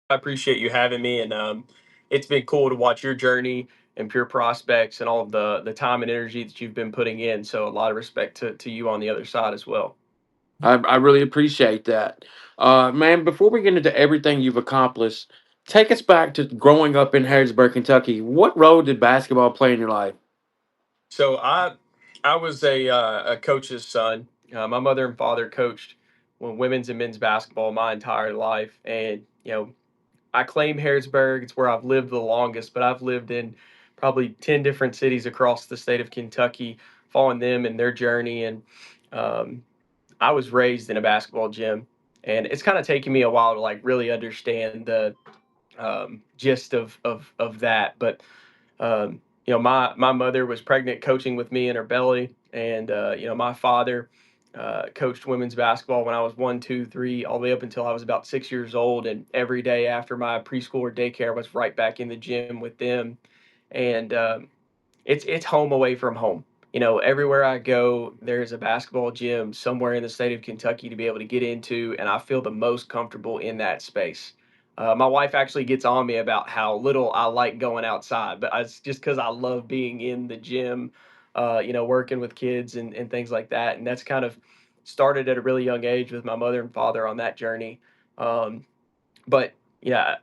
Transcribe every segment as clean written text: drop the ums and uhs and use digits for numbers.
I appreciate you having me, and it's been cool to watch your journey and pure prospects and all of the time and energy that you've been putting in. So a lot of respect to you on the other side as well. I really appreciate that. Man, before we get into everything you've accomplished, take us back to growing up in Harrisburg, Kentucky. What role did basketball play in your life? So I was a coach's son. My mother and father coached women's and men's basketball my entire life, and I claim Harrisburg. It's where I've lived the longest, but I've lived in probably 10 different cities across the state of Kentucky, following them and their journey. And um, I was raised in a basketball gym, and it's kind of taken me a while to like really understand the gist of that. But my mother was pregnant, coaching with me in her belly, and my father coached women's basketball when I was 1, 2, 3, all the way up until I was about 6 years old. And every day after my preschool or daycare, I was right back in the gym with them. And it's home away from home. Everywhere I go, there's a basketball gym somewhere in the state of Kentucky to be able to get into, and I feel the most comfortable in that space. My wife actually gets on me about how little I like going outside, but it's just because I love being in the gym, working with kids and things like that. And that's kind of started at a really young age with my mother and father on that journey. Um, but yeah,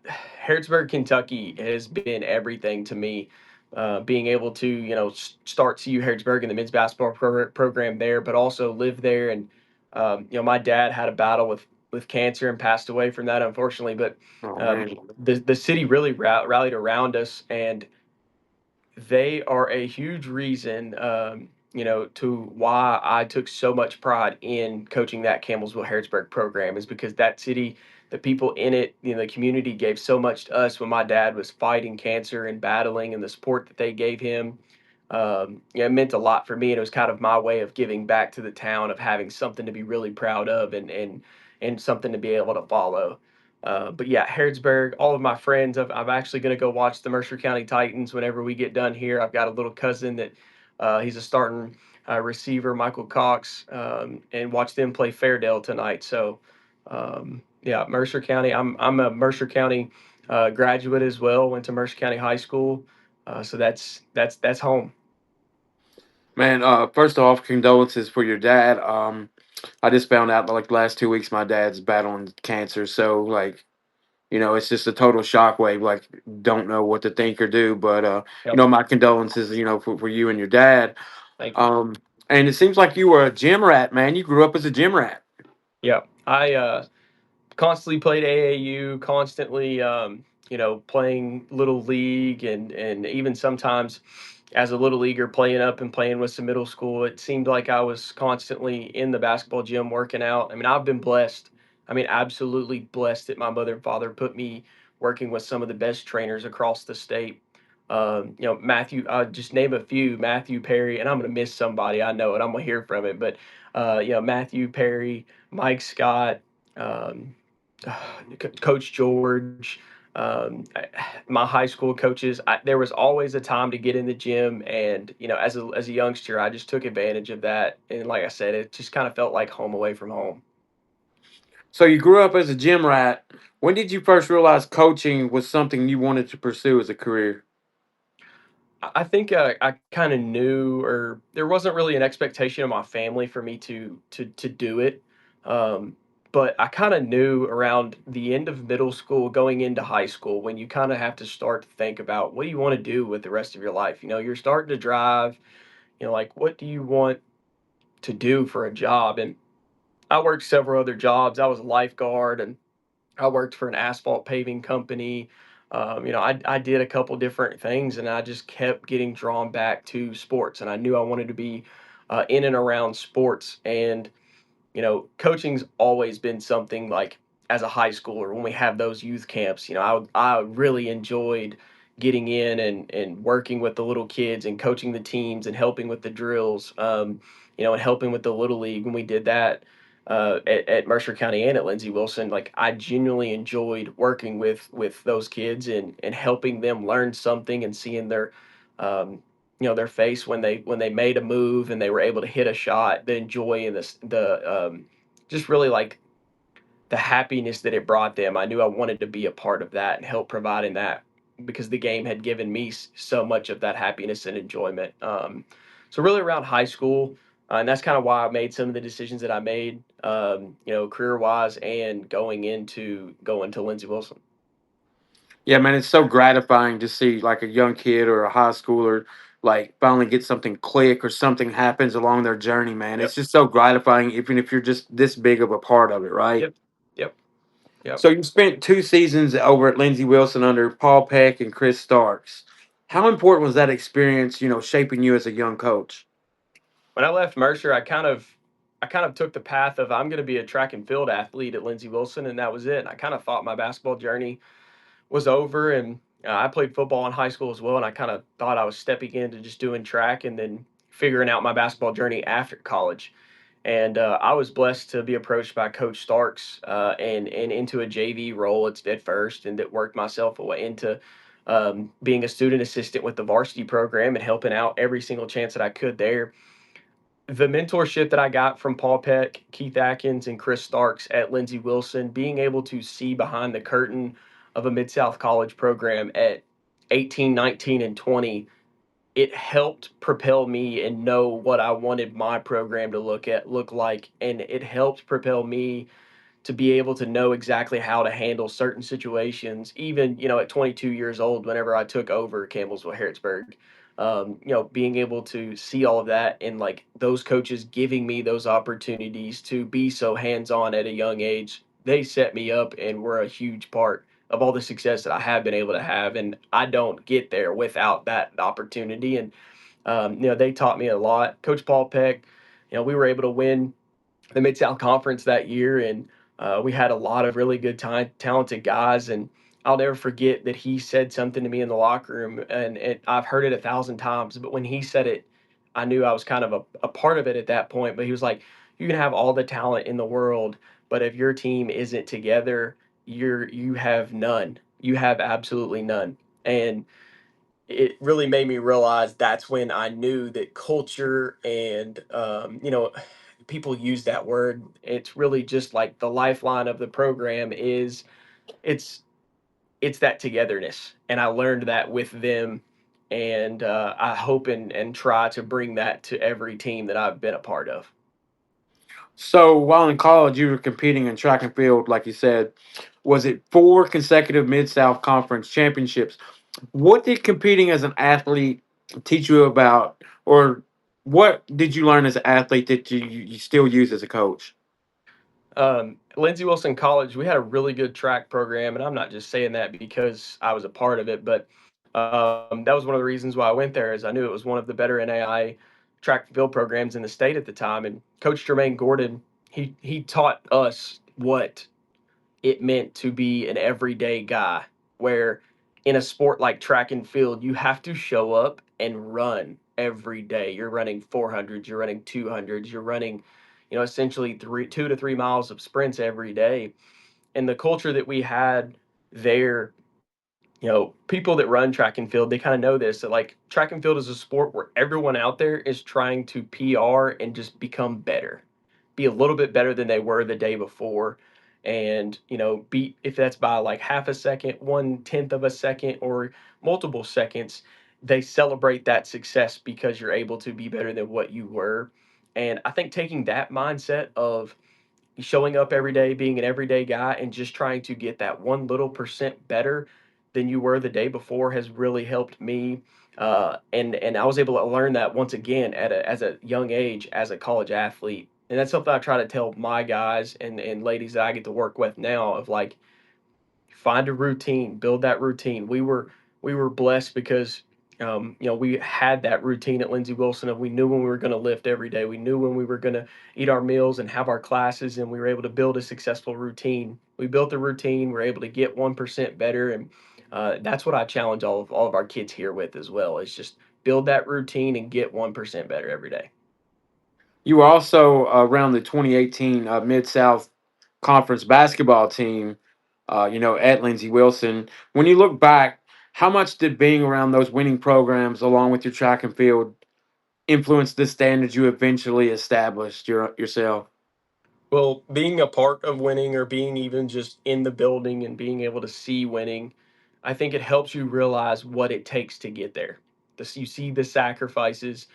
Harrodsburg, Kentucky has been everything to me. Being able to, start CU Harrodsburg in the men's basketball program there, but also live there. And, my dad had a battle with cancer and passed away from that, unfortunately. But Oh um, man. the city really rallied around us, and they are a huge reason, to why I took so much pride in coaching that Campbellsville Harrodsburg program is because that city, the people in it, the community gave so much to us when my dad was fighting cancer and battling, and the support that they gave him. It meant a lot for me, and it was kind of my way of giving back to the town, of having something to be really proud of, and something to be able to follow. But yeah, Harrodsburg, all of my friends, I'm actually going to go watch the Mercer County Titans whenever we get done here. I've got a little cousin that he's a starting receiver, Michael Cox, and watch them play Fairdale tonight. So, yeah, Mercer County. I'm a Mercer County graduate as well. Went to Mercer County High School, so that's home. Man, first off, condolences for your dad. I just found out like the last 2 weeks my dad's battling cancer, so like it's just a total shockwave. Like, don't know what to think or do, but Yep. my condolences, for you and your dad. Thank you. Um, and it seems like you were a gym rat, man. You grew up as a gym rat. Yeah, I constantly played AAU, constantly, playing little league, and even sometimes as a little leaguer playing up and playing with some middle school. It seemed like I was constantly in the basketball gym working out. I mean, I've been blessed. I mean, absolutely blessed that my mother and father put me working with some of the best trainers across the state. Matthew, just name a few: Matthew Perry, and I'm going to miss somebody. I know it. I'm going to hear from it, but Matthew Perry, Mike Scott, um, Coach George, my high school coaches. There was always a time to get in the gym, and as a youngster, I just took advantage of that. And like I said, it just kind of felt like home away from home. So you grew up as a gym rat. When did you first realize coaching was something you wanted to pursue as a career? I think I kind of knew, or there wasn't really an expectation of my family for me to do it. Um, but I kind of knew around the end of middle school, going into high school, when you kind of have to start to think about what do you want to do with the rest of your life. You're starting to drive. Like what do you want to do for a job? And I worked several other jobs. I was a lifeguard, and I worked for an asphalt paving company. I did a couple different things, and I just kept getting drawn back to sports. And I knew I wanted to be in and around sports. And coaching's always been something like as a high schooler when we have those youth camps. I really enjoyed getting in and working with the little kids and coaching the teams and helping with the drills. And helping with the little league when we did that at Mercer County and at Lindsey Wilson. Like I genuinely enjoyed working with those kids and helping them learn something and seeing um, their face when they made a move and they were able to hit a shot, the joy and the just really like the happiness that it brought them, I knew I wanted to be a part of that and help providing that because the game had given me so much of that happiness and enjoyment. So really around high school, and that's kind of why I made some of the decisions that I made, career wise and going to Lindsey Wilson. Yeah, man, it's so gratifying to see like a young kid or a high schooler like finally get something click or something happens along their journey, man. It's Yep. just so gratifying, even if you're just this big of a part of it, right? Yep. Yep. Yep. So you spent 2 seasons over at Lindsey Wilson under Paul Peck and Chris Starks. How important was that experience, shaping you as a young coach? When I left Mercer, I kind of took the path of I'm going to be a track and field athlete at Lindsey Wilson, and that was it. And I kind of thought my basketball journey was over, and I played football in high school as well, and I kind of thought I was stepping into just doing track and then figuring out my basketball journey after college. And I was blessed to be approached by Coach Starks and into a JV role at first, and that worked myself away into being a student assistant with the varsity program and helping out every single chance that I could there. The mentorship that I got from Paul Peck, Keith Atkins, and Chris Starks at Lindsey Wilson, being able to see behind the curtain of a Mid South college program at 18, 19, and 20, it helped propel me and know what I wanted my program to look like, and it helped propel me to be able to know exactly how to handle certain situations, even at 22 years old, whenever I took over Campbellsville Harrodsburg. Being able to see all of that and like those coaches giving me those opportunities to be so hands-on at a young age, they set me up and were a huge part of all the success that I have been able to have. And I don't get there without that opportunity. And they taught me a lot. Coach Paul Peck, we were able to win the Mid South Conference that year, and we had a lot of really good, talented guys. And I'll never forget that he said something to me in the locker room, and I've heard it 1,000 times. But when he said it, I knew I was kind of a part of it at that point. But he was like, "You can have all the talent in the world, but if your team isn't together, you have none. You have absolutely none." And it really made me realize that's when I knew that culture and people use that word. It's really just like the lifeline of the program is it's it's that togetherness, and I learned that with them, and I hope and try to bring that to every team that I've been a part of. So while in college, you were competing in track and field, like you said. Was it 4 consecutive Mid South Conference championships? What did competing as an athlete teach you about, or what did you learn as an athlete that you still use as a coach? Lindsey Wilson College, we had a really good track program, and I'm not just saying that because I was a part of it, but that was one of the reasons why I went there. Is I knew it was one of the better NAI track and field programs in the state at the time, and Coach Jermaine Gordon, he taught us what it meant to be an everyday guy, where in a sport like track and field, you have to show up and run every day. You're running 400s, you're running 200s, you're running, essentially 2 to 3 miles of sprints every day. And the culture that we had there, people that run track and field, they kind of know this that like track and field is a sport where everyone out there is trying to PR and just become better, be a little bit better than they were the day before. And, beat if that's by like half a second, 1/10 of a second, or multiple seconds, they celebrate that success because you're able to be better than what you were. And I think taking that mindset of showing up every day, being an everyday guy, and just trying to get that one little percent better than you were the day before has really helped me. And I was able to learn that once again as a young age as a college athlete. And that's something I try to tell my guys and ladies that I get to work with now of like, find a routine, build that routine. We were blessed because we had that routine at Lindsey Wilson of we knew when we were going to lift every day. We knew when we were going to eat our meals and have our classes, and we were able to build a successful routine. We built the routine. We're able to get 1% better, and that's what I challenge all of our kids here with as well. Is just build that routine and get 1% better every day. You were also around the 2018 Mid South Conference basketball team, at Lindsey Wilson. When you look back, how much did being around those winning programs, along with your track and field, influence the standards you eventually established yourself? Well, being a part of winning or being even just in the building and being able to see winning, I think it helps you realize what it takes to get there. You see the sacrifices,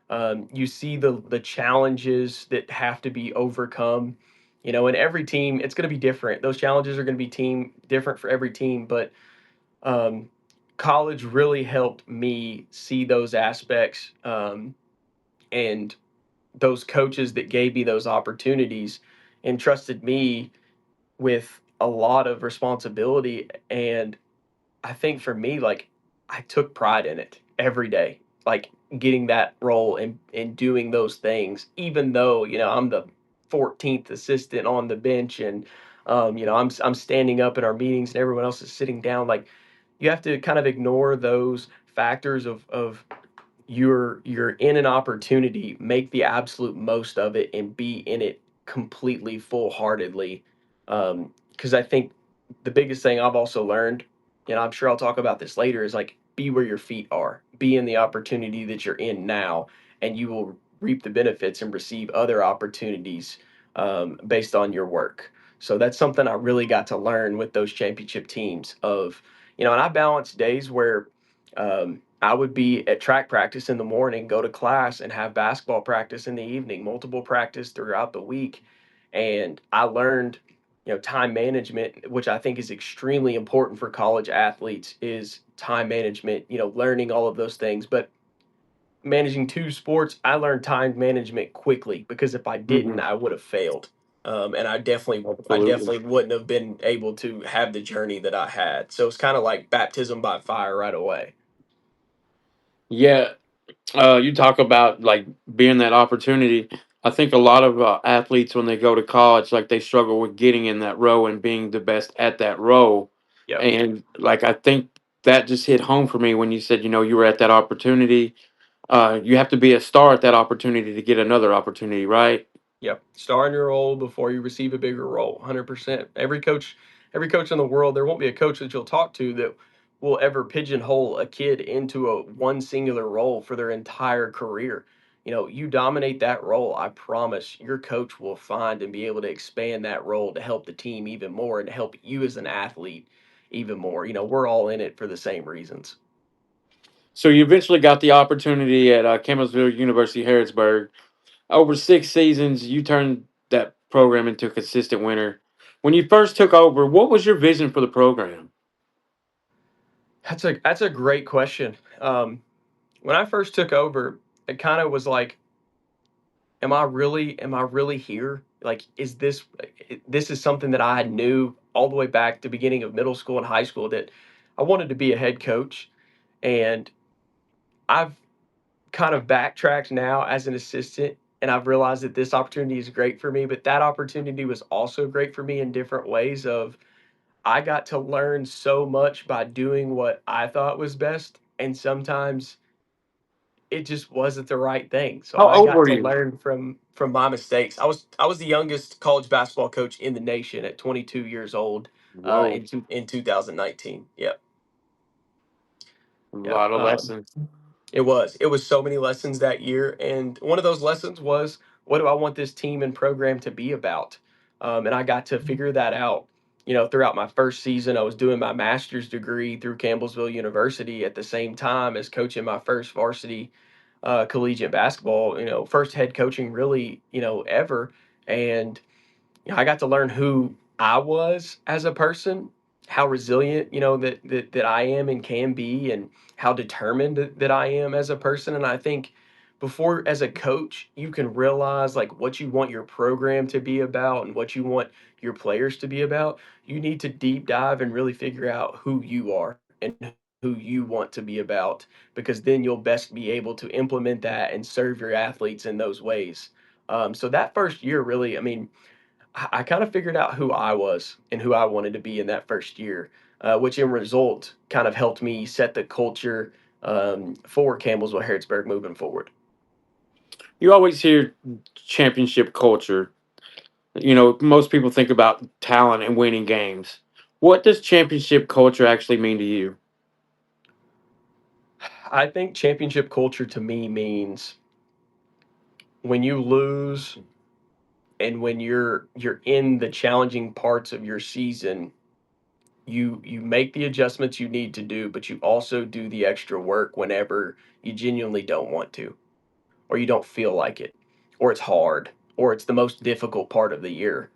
you see the challenges that have to be overcome. You know, and every team, it's going to be different. Those challenges are going to be team different for every team, but um, college really helped me see those aspects, and those coaches that gave me those opportunities entrusted me with a lot of responsibility. And I think for me, like, I took pride in it every day, like getting that role and doing those things, even though, I'm the 14th assistant on the bench, and I'm standing up in our meetings and everyone else is sitting down. Like, you have to kind of ignore those factors of you're in an opportunity, make the absolute most of it and be in it completely full-heartedly. Because I think the biggest thing I've also learned, and I'm sure I'll talk about this later, is like, be where your feet are, be in the opportunity that you're in now, and you will reap the benefits and receive other opportunities, based on your work. So that's something I really got to learn with those championship teams of, and I balance days where I would be at track practice in the morning, go to class, and have basketball practice in the evening, multiple practice throughout the week. And I learned, time management, which I think is extremely important for college athletes, is time management, learning all of those things. But managing two sports, I learned time management quickly because if I didn't, Hmm. I would have failed. And I Absolutely. definitely wouldn't have been able to have the journey that I had. So it's kind of like baptism by fire right away. Yeah, you talk about like being that opportunity. I think a lot of athletes when they go to college, like they struggle with getting in that row and being the best at that row. Yep. And like I think that just hit home for me when you said, you were at that opportunity. You have to be a star at that opportunity to get another opportunity, right? Yep. Star in your role before you receive a bigger role. 100%. Every coach in the world, there won't be a coach that you'll talk to that will ever pigeonhole a kid into a one singular role for their entire career. You dominate that role, I promise your coach will find and be able to expand that role to help the team even more and to help you as an athlete even more. We're all in it for the same reasons. So you eventually got the opportunity at Campbellsville University Harrodsburg. Over 6 seasons, you turned that program into a consistent winner. When you first took over, what was your vision for the program? That's a great question. When I first took over, it kind of was like, am I really here? Like, this is something that I knew all the way back to beginning of middle school and high school, that I wanted to be a head coach. And I've kind of backtracked now as an assistant, and I've realized that this opportunity is great for me, but that opportunity was also great for me in different ways of, I got to learn so much by doing what I thought was best, and sometimes it just wasn't the right thing. So How I old got were to you? learn from my mistakes. I was the youngest college basketball coach in the nation at 22 years old, Whoa, in 2019. Yep, a yep. lot of lessons. It was so many lessons that year, and one of those lessons was, what do I want this team and program to be about? And I got to figure that out. Throughout my first season, I was doing my master's degree through Campbellsville University at the same time as coaching my first varsity collegiate basketball. First head coaching really, ever, and I got to learn who I was as a person, how resilient, that I am and can be, and how determined that I am as a person. And I think before, as a coach, you can realize like what you want your program to be about and what you want your players to be about. You need to deep dive and really figure out who you are and who you want to be about, because then you'll best be able to implement that and serve your athletes in those ways. So that first year, really, I mean, I kind of figured out who I was and who I wanted to be in that first year, which in result kind of helped me set the culture, for Campbellsville Harrodsburg moving forward. You always hear championship culture. Most people think about talent and winning games. What does championship culture actually mean to you? I think championship culture to me means when you lose, And when you're in the challenging parts of your season, you make the adjustments you need to do, but you also do the extra work whenever you genuinely don't want to, or you don't feel like it, or it's hard, or it's the most difficult part of the year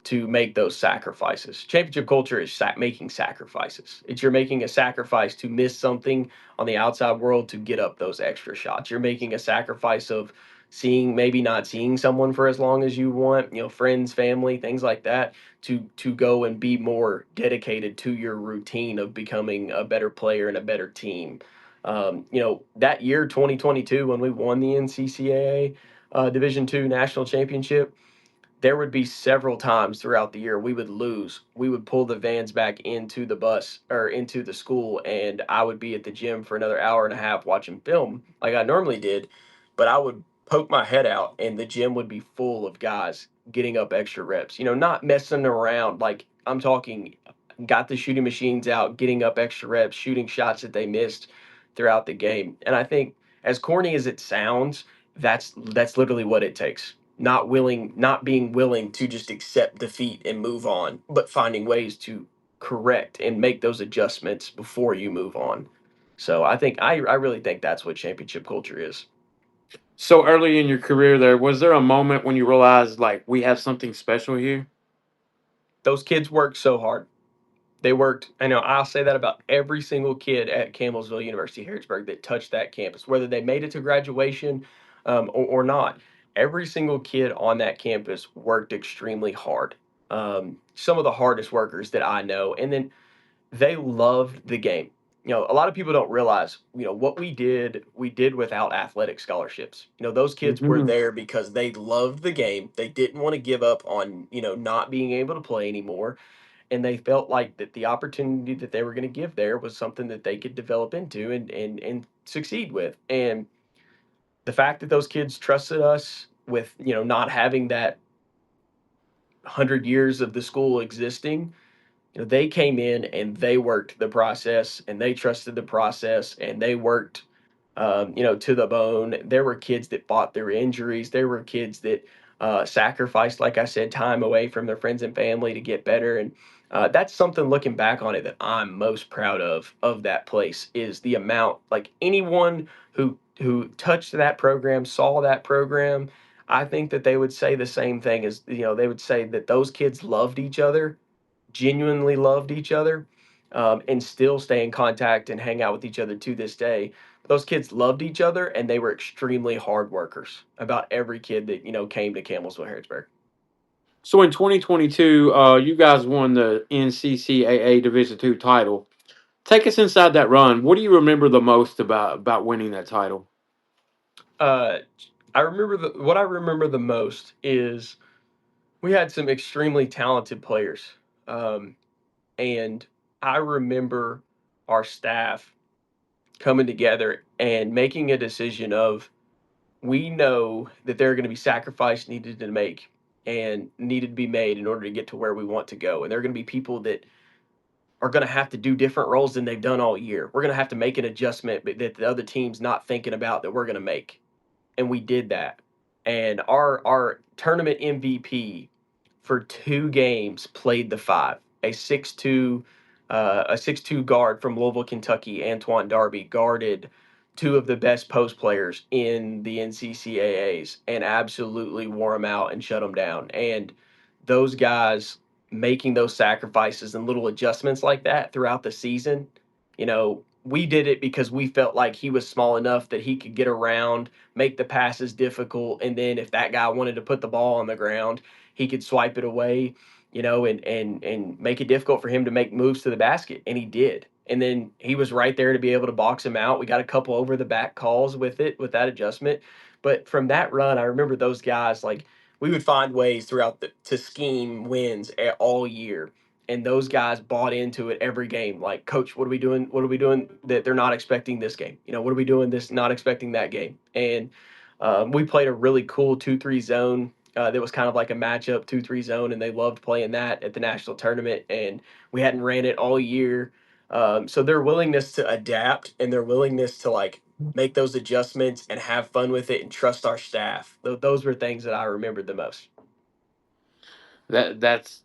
to make those sacrifices. Championship culture is making sacrifices. It's you're making a sacrifice to miss something on the outside world to get up those extra shots. You're making a sacrifice of seeing maybe not seeing someone for as long as you want, friends, family, things like that, to go and be more dedicated to your routine of becoming a better player and a better team. That year 2022 when we won the NCCAA Division II national championship, there would be several times throughout the year we would lose. We would pull the vans back into the bus or into the school, and I would be at the gym for another hour and a half watching film like I normally did. But I would poke my head out, and the gym would be full of guys getting up extra reps. Not messing around. Like I'm talking, got the shooting machines out, getting up extra reps, shooting shots that they missed throughout the game. And I think, as corny as it sounds, that's literally what it takes. Not being willing to just accept defeat and move on, but finding ways to correct and make those adjustments before you move on. So I really think that's what championship culture is. So early in your career, was there a moment when you realized like we have something special here? Those kids worked so hard. They worked. I know I'll say that about every single kid at Campbellsville University Harrisburg that touched that campus, whether they made it to graduation or not. Every single kid on that campus worked extremely hard. Some of the hardest workers that I know, and then they loved the game. A lot of people don't realize, what we did without athletic scholarships. Those kids were Hmm. there because they loved the game. They didn't want to give up on, not being able to play anymore, and they felt like that the opportunity that they were going to give there was something that they could develop into and succeed with. And the fact that those kids trusted us with, not having that 100 years of the school existing, they came in and they worked the process and they trusted the process and they worked, to the bone. There were kids that fought their injuries. There were kids that sacrificed, like I said, time away from their friends and family to get better. And that's something, looking back on it, that I'm most proud of that place, is the amount, like anyone who touched that program, saw that program. I think that they would say the same thing, as they would say that those kids loved each other, genuinely loved each other, and still stay in contact and hang out with each other to this day. Those kids loved each other and they were extremely hard workers. About every kid that came to Campbellsville Harrisburg. So in 2022, you guys won the NCCAA Division II title. Take us inside that run. What do you remember the most about winning that title? Uh, what I remember the most is we had some extremely talented players, um, and I remember our staff coming together and making a decision of, we know that there are going to be sacrifices needed to make and needed to be made in order to get to where we want to go. And there are going to be people that are going to have to do different roles than they've done all year. We're going to have to make an adjustment that the other team's not thinking about, that we're going to make. And we did that. And our tournament MVP for 2 games played the five. A 6'2 guard from Louisville, Kentucky, Antoine Darby, guarded two of the best post players in the NCCAAs and absolutely wore them out and shut them down. And those guys making those sacrifices and little adjustments like that throughout the season, we did it because we felt like he was small enough that he could get around, make the passes difficult, and then if that guy wanted to put the ball on the ground, he could swipe it away, and make it difficult for him to make moves to the basket, and he did. And then he was right there to be able to box him out. We got a couple over the back calls with that adjustment. But from that run, I remember those guys, like, we would find ways throughout to scheme wins all year. And those guys bought into it every game. Like, coach, what are we doing? What are we doing that they're not expecting this game? What are we doing this, not expecting that game? And we played a really cool 2-3 zone that was kind of like a matchup 2-3 zone, and they loved playing that at the national tournament. And we hadn't ran it all year. So their willingness to adapt and their willingness to, like, make those adjustments and have fun with it and trust our staff. Those were things that I remembered the most. That's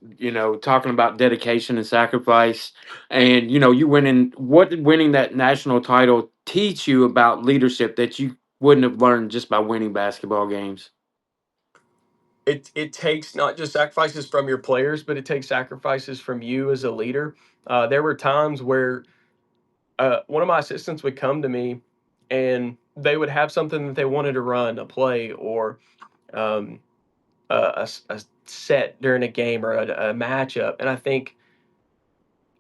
talking about dedication and sacrifice, and you winning. What did winning that national title teach you about leadership that you wouldn't have learned just by winning basketball games? It takes not just sacrifices from your players, but it takes sacrifices from you as a leader. There were times where one of my assistants would come to me, and they would have something that they wanted to run, a play or um, a set during a game or a matchup, and I think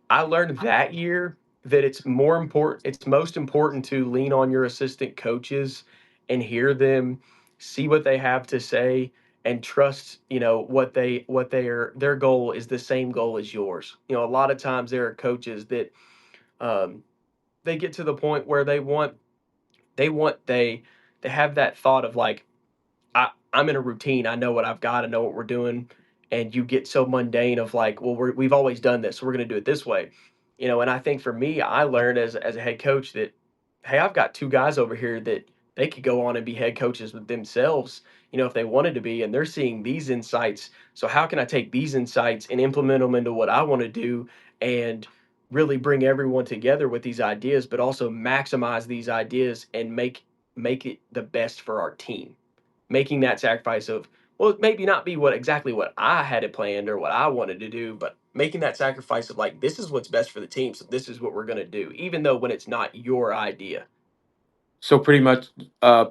I learned that year that it's most important to lean on your assistant coaches and hear them, see what they have to say, and trust, their goal is the same goal as yours. A lot of times there are coaches that um, they get to the point where they have that thought of like, I'm in a routine. I know what I've got. I know what we're doing. And you get so mundane of like, well, we've always done this, so we're going to do it this way. And I think for me, I learned as a head coach that, hey, I've got two guys over here that they could go on and be head coaches with themselves, if they wanted to be, and they're seeing these insights. So how can I take these insights and implement them into what I want to do and really bring everyone together with these ideas, but also maximize these ideas and make it the best for our team, making that sacrifice of, well, maybe not be what I had it planned or what I wanted to do, but making that sacrifice of like, this is what's best for the team, so this is what we're going to do, even though when it's not your idea. So pretty much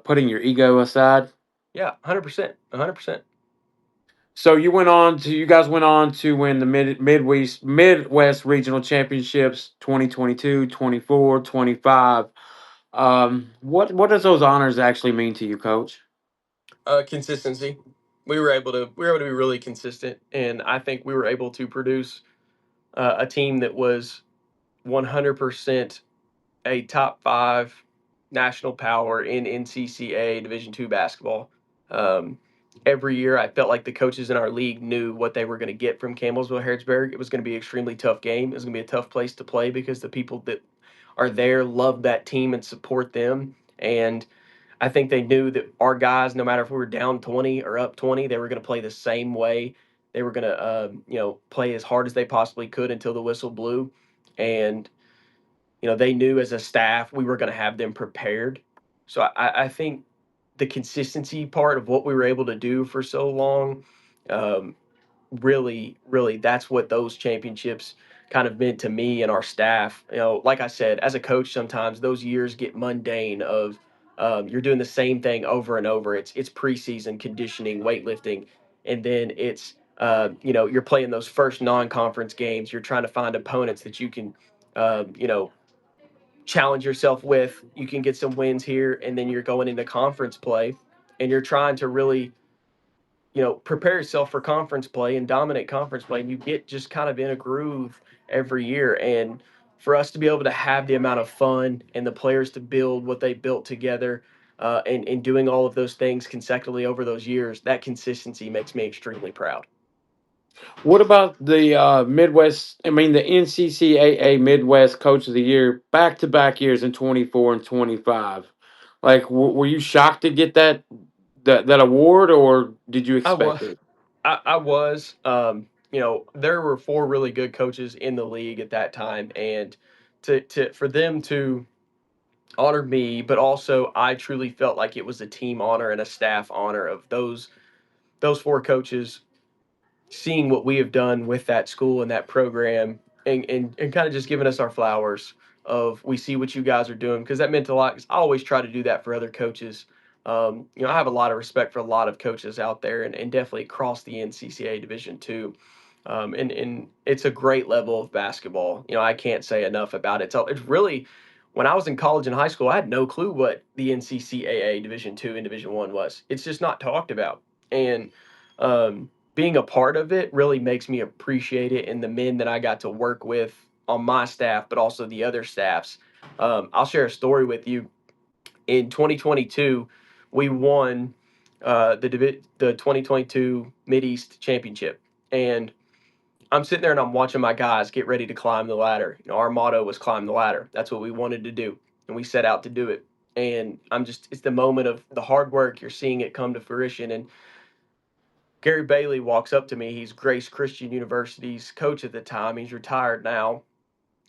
putting your ego aside. Yeah, 100%, 100%. So you guys went on to win the Midwest Regional Championships 2022, 24, 25. What does those honors actually mean to you, coach? Consistency. We were able to be really consistent, and I think we were able to produce a team that was 100% a top five national power in NCCA Division two basketball. Um, every year, I felt like the coaches in our league knew what they were going to get from Campbellsville Harrodsburg. It was going to be an extremely tough game. It was going to be a tough place to play because the people that are there love that team and support them. And I think they knew that our guys, no matter if we were down 20 or up 20, they were going to play the same way. They were going to, play as hard as they possibly could until the whistle blew. And they knew as a staff we were going to have them prepared. So I think the consistency part of what we were able to do for so long, um, really, really, that's what those championships kind of meant to me and our staff. Like I said, as a coach, sometimes those years get mundane of you're doing the same thing over and over. It's preseason conditioning, weightlifting, and then it's you're playing those first non-conference games. You're trying to find opponents that you can challenge yourself with. You can get some wins here, and then you're going into conference play, and you're trying to really, prepare yourself for conference play and dominate conference play. And you get just kind of in a groove every year. And for us to be able to have the amount of fun and the players to build what they built together, and doing all of those things consecutively over those years, that consistency makes me extremely proud. What about the Midwest? I mean, the NCCAA Midwest Coach of the Year back to back years in 24 and 25. Like, were you shocked to get that award, or did you I was. expect it? I was. There were four really good coaches in the league at that time, and to for them to honor me, but also I truly felt like it was a team honor and a staff honor of those four coaches seeing what we have done with that school and that program, and kind of just giving us our flowers of, we see what you guys are doing, because that meant a lot. 'Cause I always try to do that for other coaches. I have a lot of respect for a lot of coaches out there, and definitely across the NCCA Division two. And it's a great level of basketball. I can't say enough about it. So it's really, when I was in college and high school, I had no clue what the NCCAA Division two and Division one was. It's just not talked about. And being a part of it really makes me appreciate it, and the men that I got to work with on my staff, but also the other staffs. I'll share a story with you. In 2022, we won the 2022 Mid East Championship, and I'm sitting there and I'm watching my guys get ready to climb the ladder. Our motto was climb the ladder. That's what we wanted to do, and we set out to do it. And it's the moment of the hard work. You're seeing it come to fruition, and Gary Bailey walks up to me. He's Grace Christian University's coach at the time. He's retired now,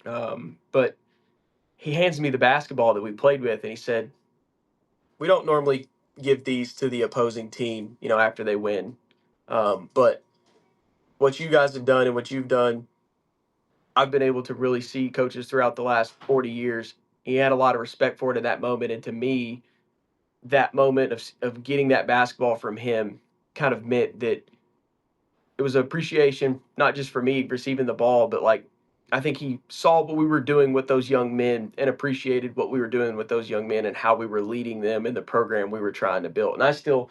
but he hands me the basketball that we played with, and he said, "We don't normally give these to the opposing team, after they win, but what you guys have done and what you've done, I've been able to really see coaches throughout the last 40 years. He had a lot of respect for it in that moment. And to me, that moment of getting that basketball from him kind of meant that it was appreciation, not just for me receiving the ball, but like I think he saw what we were doing with those young men and appreciated what we were doing with those young men and how we were leading them in the program we were trying to build. And I still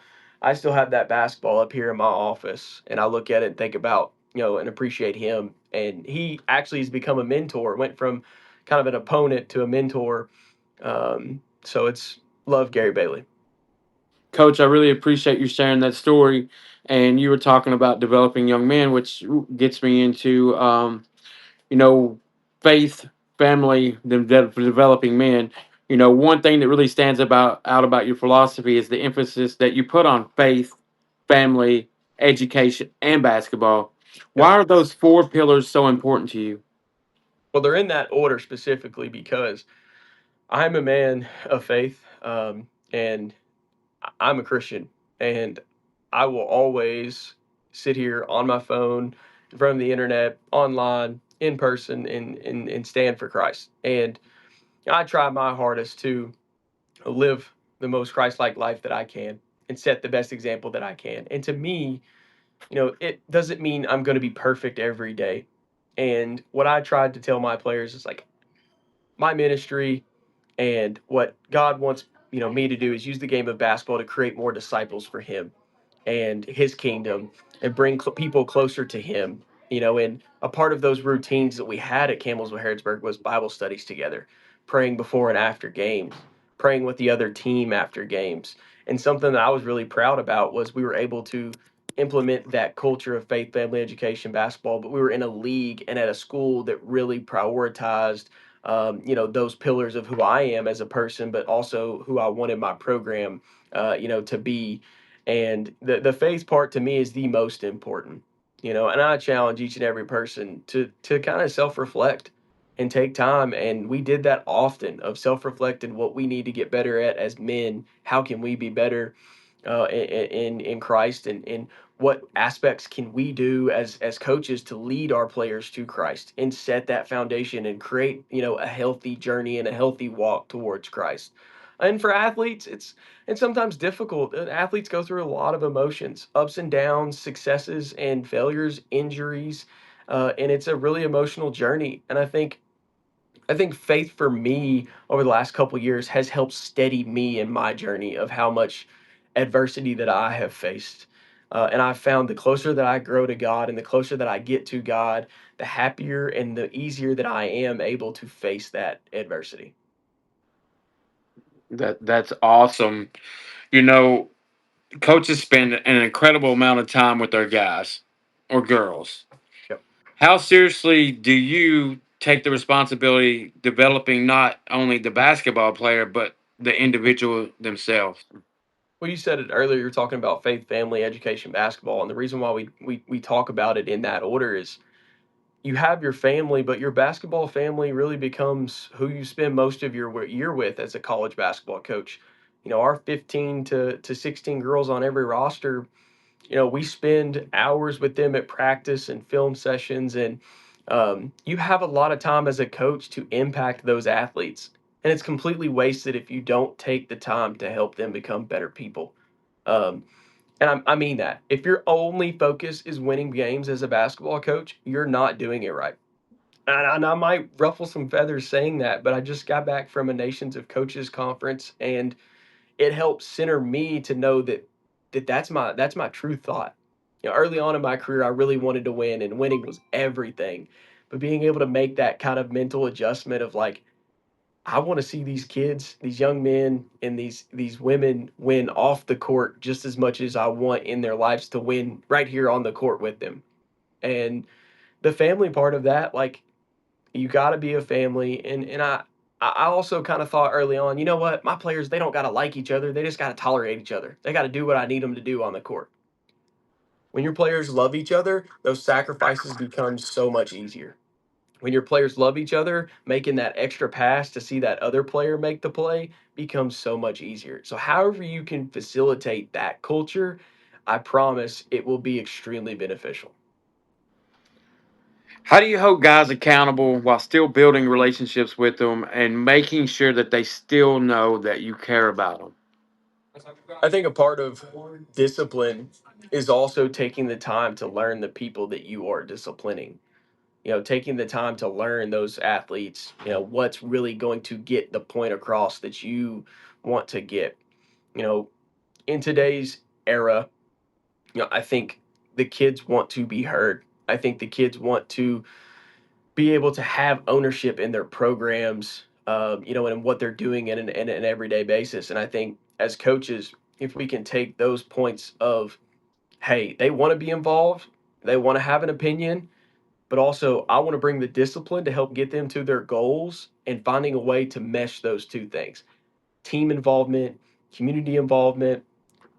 have that basketball up here in my office, and I look at it and think about, and appreciate him. And he actually has become a mentor, went from kind of an opponent to a mentor. So it's love Gary Bailey. Coach, I really appreciate you sharing that story. And you were talking about developing young men, which gets me into, you know, faith, family, developing men. One thing that really stands out about your philosophy is the emphasis that you put on faith, family, education, and basketball. Why Yep. are those four pillars so important to you? Well, they're in that order specifically because I'm a man of faith, and I'm a Christian, and I will always sit here on my phone, in front of the internet, online, in person, and stand for Christ. And I try my hardest to live the most Christ-like life that I can and set the best example that I can. And to me, it doesn't mean I'm going to be perfect every day. And what I tried to tell my players is like my ministry and what God wants, me to do is use the game of basketball to create more disciples for him and his kingdom and bring people closer to him. And a part of those routines that we had at Campbellsville Harrodsburg was Bible studies together, praying before and after games, praying with the other team after games. And something that I was really proud about was we were able to implement that culture of faith, family, education, basketball, but we were in a league and at a school that really prioritized those pillars of who I am as a person, but also who I wanted my program, to be. And the faith part to me is the most important, and I challenge each and every person to kind of self-reflect and take time. And we did that often of self-reflecting what we need to get better at as men. How can we be better in Christ, and what aspects can we do as coaches to lead our players to Christ and set that foundation and create a healthy journey and a healthy walk towards Christ. And for athletes, it's sometimes difficult. Athletes go through a lot of emotions, ups and downs, successes and failures, injuries, and it's a really emotional journey. And I think faith for me over the last couple years has helped steady me in my journey of how much adversity that I have faced. And I've found the closer that I grow to God and the closer that I get to God, the happier and the easier that I am able to face that adversity. That's awesome. You know, Coaches spend an incredible amount of time with their guys or girls. Yep. How seriously do you take the responsibility developing not only the basketball player but the individual themselves? Well, you said it earlier. You're talking about faith, family, education, basketball, and the reason why we talk about it in that order is you have your family, but your basketball family really becomes who you spend most of your year with as a college basketball coach. Our 15 to 16 girls on every roster, we spend hours with them at practice and film sessions, and you have a lot of time as a coach to impact those athletes. And it's completely wasted if you don't take the time to help them become better people. Um, and I mean that. If your only focus is winning games as a basketball coach, you're not doing it right. And I might ruffle some feathers saying that, but I just got back from a Nations of Coaches conference, and it helped center me to know that's my true thought. Early on in my career, I really wanted to win, and winning was everything. But being able to make that kind of mental adjustment of like, I want to see these kids, these young men, and these women win off the court just as much as I want in their lives to win right here on the court with them. And the family part of that, like you got to be a family. And I also kind of thought early on, you know what, my players, they don't got to like each other, they just got to tolerate each other, they got to do what I need them to do on the court. When your players love each other, those sacrifices become so much easier. When your players love each other, making that extra pass to see that other player make the play becomes so much easier. So, however, you can facilitate that culture, I promise it will be extremely beneficial. How do you hold guys accountable while still building relationships with them and making sure that they still know that you care about them? I think a part of discipline is also taking the time to learn the people that you are disciplining. Taking the time to learn those athletes, what's really going to get the point across that you want to get. You know, in today's era, I think the kids want to be heard. I think the kids want to be able to have ownership in their programs, and what they're doing in an everyday basis. And I think as coaches, if we can take those points of, hey, they want to be involved, they want to have an opinion, but also I want to bring the discipline to help get them to their goals and finding a way to mesh those two things: team involvement, community involvement,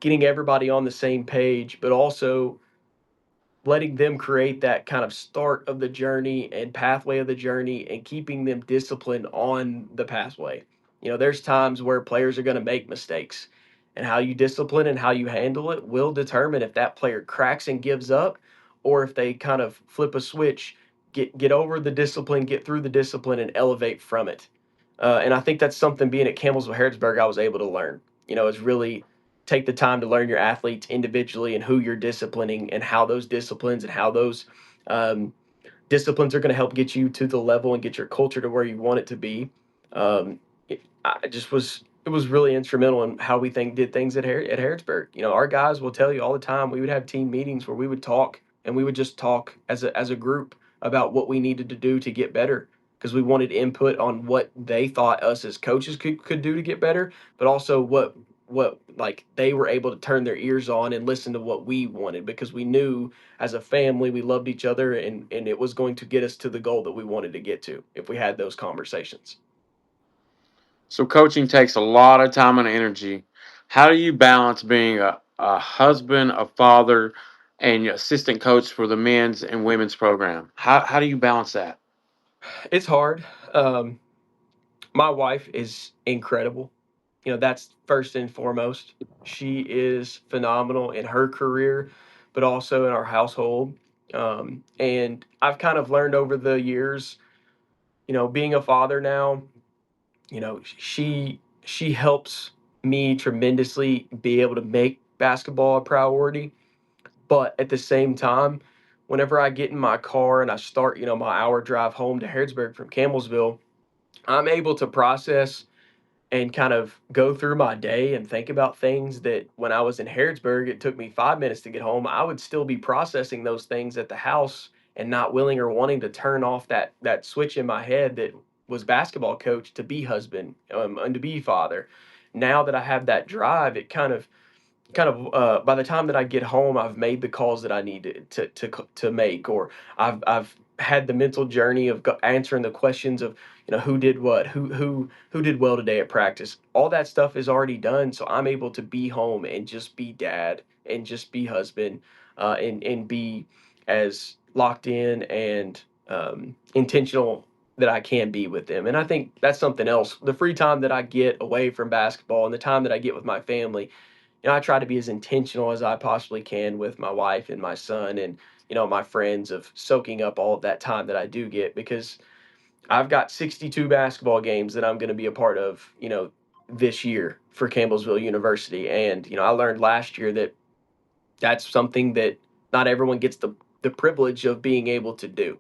getting everybody on the same page, but also letting them create that kind of start of the journey and pathway of the journey and keeping them disciplined on the pathway. There's times where players are going to make mistakes, and how you discipline and how you handle it will determine if that player cracks and gives up, or if they kind of flip a switch, get over the discipline, get through the discipline, and elevate from it. And I think that's something, being at Campbellsville Harrodsburg, I was able to learn. Is really take the time to learn your athletes individually and who you're disciplining and how those disciplines and how those um, disciplines are going to help get you to the level and get your culture to where you want it to be. I just was It was really instrumental in how we did things at Harrodsburg. Our guys will tell you all the time. We would have team meetings where we would talk, and we would just talk as a group about what we needed to do to get better, because we wanted input on what they thought us as coaches could do to get better, but also what like they were able to turn their ears on and listen to what we wanted, because we knew as a family we loved each other, and it was going to get us to the goal that we wanted to get to if we had those conversations. So coaching takes a lot of time and energy. How do you balance being a husband, a father, and your assistant coach for the men's and women's program? How do you balance that? It's hard. My wife is incredible. That's first and foremost. She is phenomenal in her career, but also in our household. And I've kind of learned over the years, being a father now, she helps me tremendously be able to make basketball a priority. But at the same time, whenever I get in my car and I start, my hour drive home to Harrodsburg from Campbellsville, I'm able to process and kind of go through my day and think about things that when I was in Harrodsburg, it took me 5 minutes to get home. I would still be processing those things at the house and not willing or wanting to turn off that switch in my head that was basketball coach to be husband, and to be father. Now that I have that drive, it by the time that I get home, I've made the calls that I need to make, or I've had the mental journey of answering the questions of, who did what, who did well today at practice. All that stuff is already done, so I'm able to be home and just be dad and just be husband, and be as locked in and intentional that I can be with them. And I think that's something else. The free time that I get away from basketball and the time that I get with my family, I try to be as intentional as I possibly can with my wife and my son and, my friends, of soaking up all of that time that I do get, because I've got 62 basketball games that I'm going to be a part of, this year for Campbellsville University. And, I learned last year that that's something that not everyone gets the privilege of being able to do,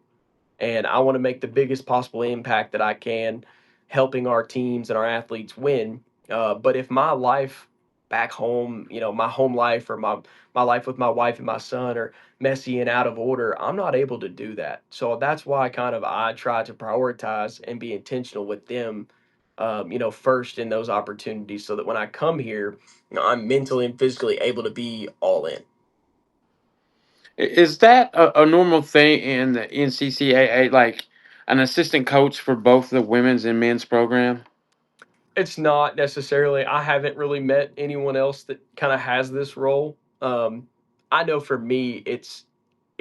and I want to make the biggest possible impact that I can, helping our teams and our athletes win. But if my life back home, my home life, or my life with my wife and my son are messy and out of order, I'm not able to do that. So that's why I try to prioritize and be intentional with them. First in those opportunities, so that when I come here, I'm mentally and physically able to be all in. Is that a normal thing in the NCCAA, like an assistant coach for both the women's and men's program? It's not necessarily. I haven't really met anyone else that kind of has this role. I know for me, it's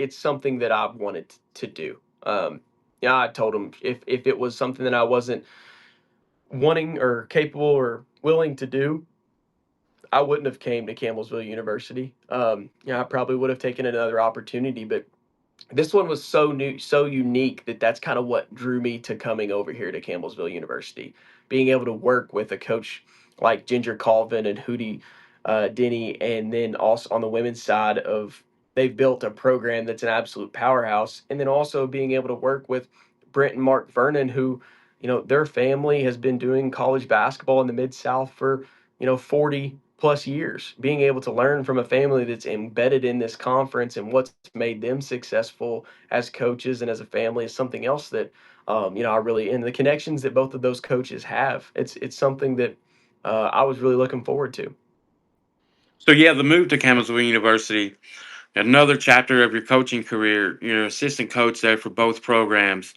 something that I've wanted to do. Yeah, I told him if it was something that I wasn't wanting or capable or willing to do, I wouldn't have came to Campbellsville University. I probably would have taken another opportunity, but this one was so new, so unique that that's kind of what drew me to coming over here to Campbellsville University. Being able to work with a coach like Ginger Colvin and Hootie Denny, and then also on the women's side of they've built a program that's an absolute powerhouse, and then also being able to work with Brent and Mark Vernon, who their family has been doing college basketball in the Mid South for 40 plus years. Being able to learn from a family that's embedded in this conference and what's made them successful as coaches and as a family is something else that I really, and the connections that both of those coaches have. It's something that I was really looking forward to. So yeah, the move to Campbellsville University, another chapter of your coaching career. You're assistant coach there for both programs.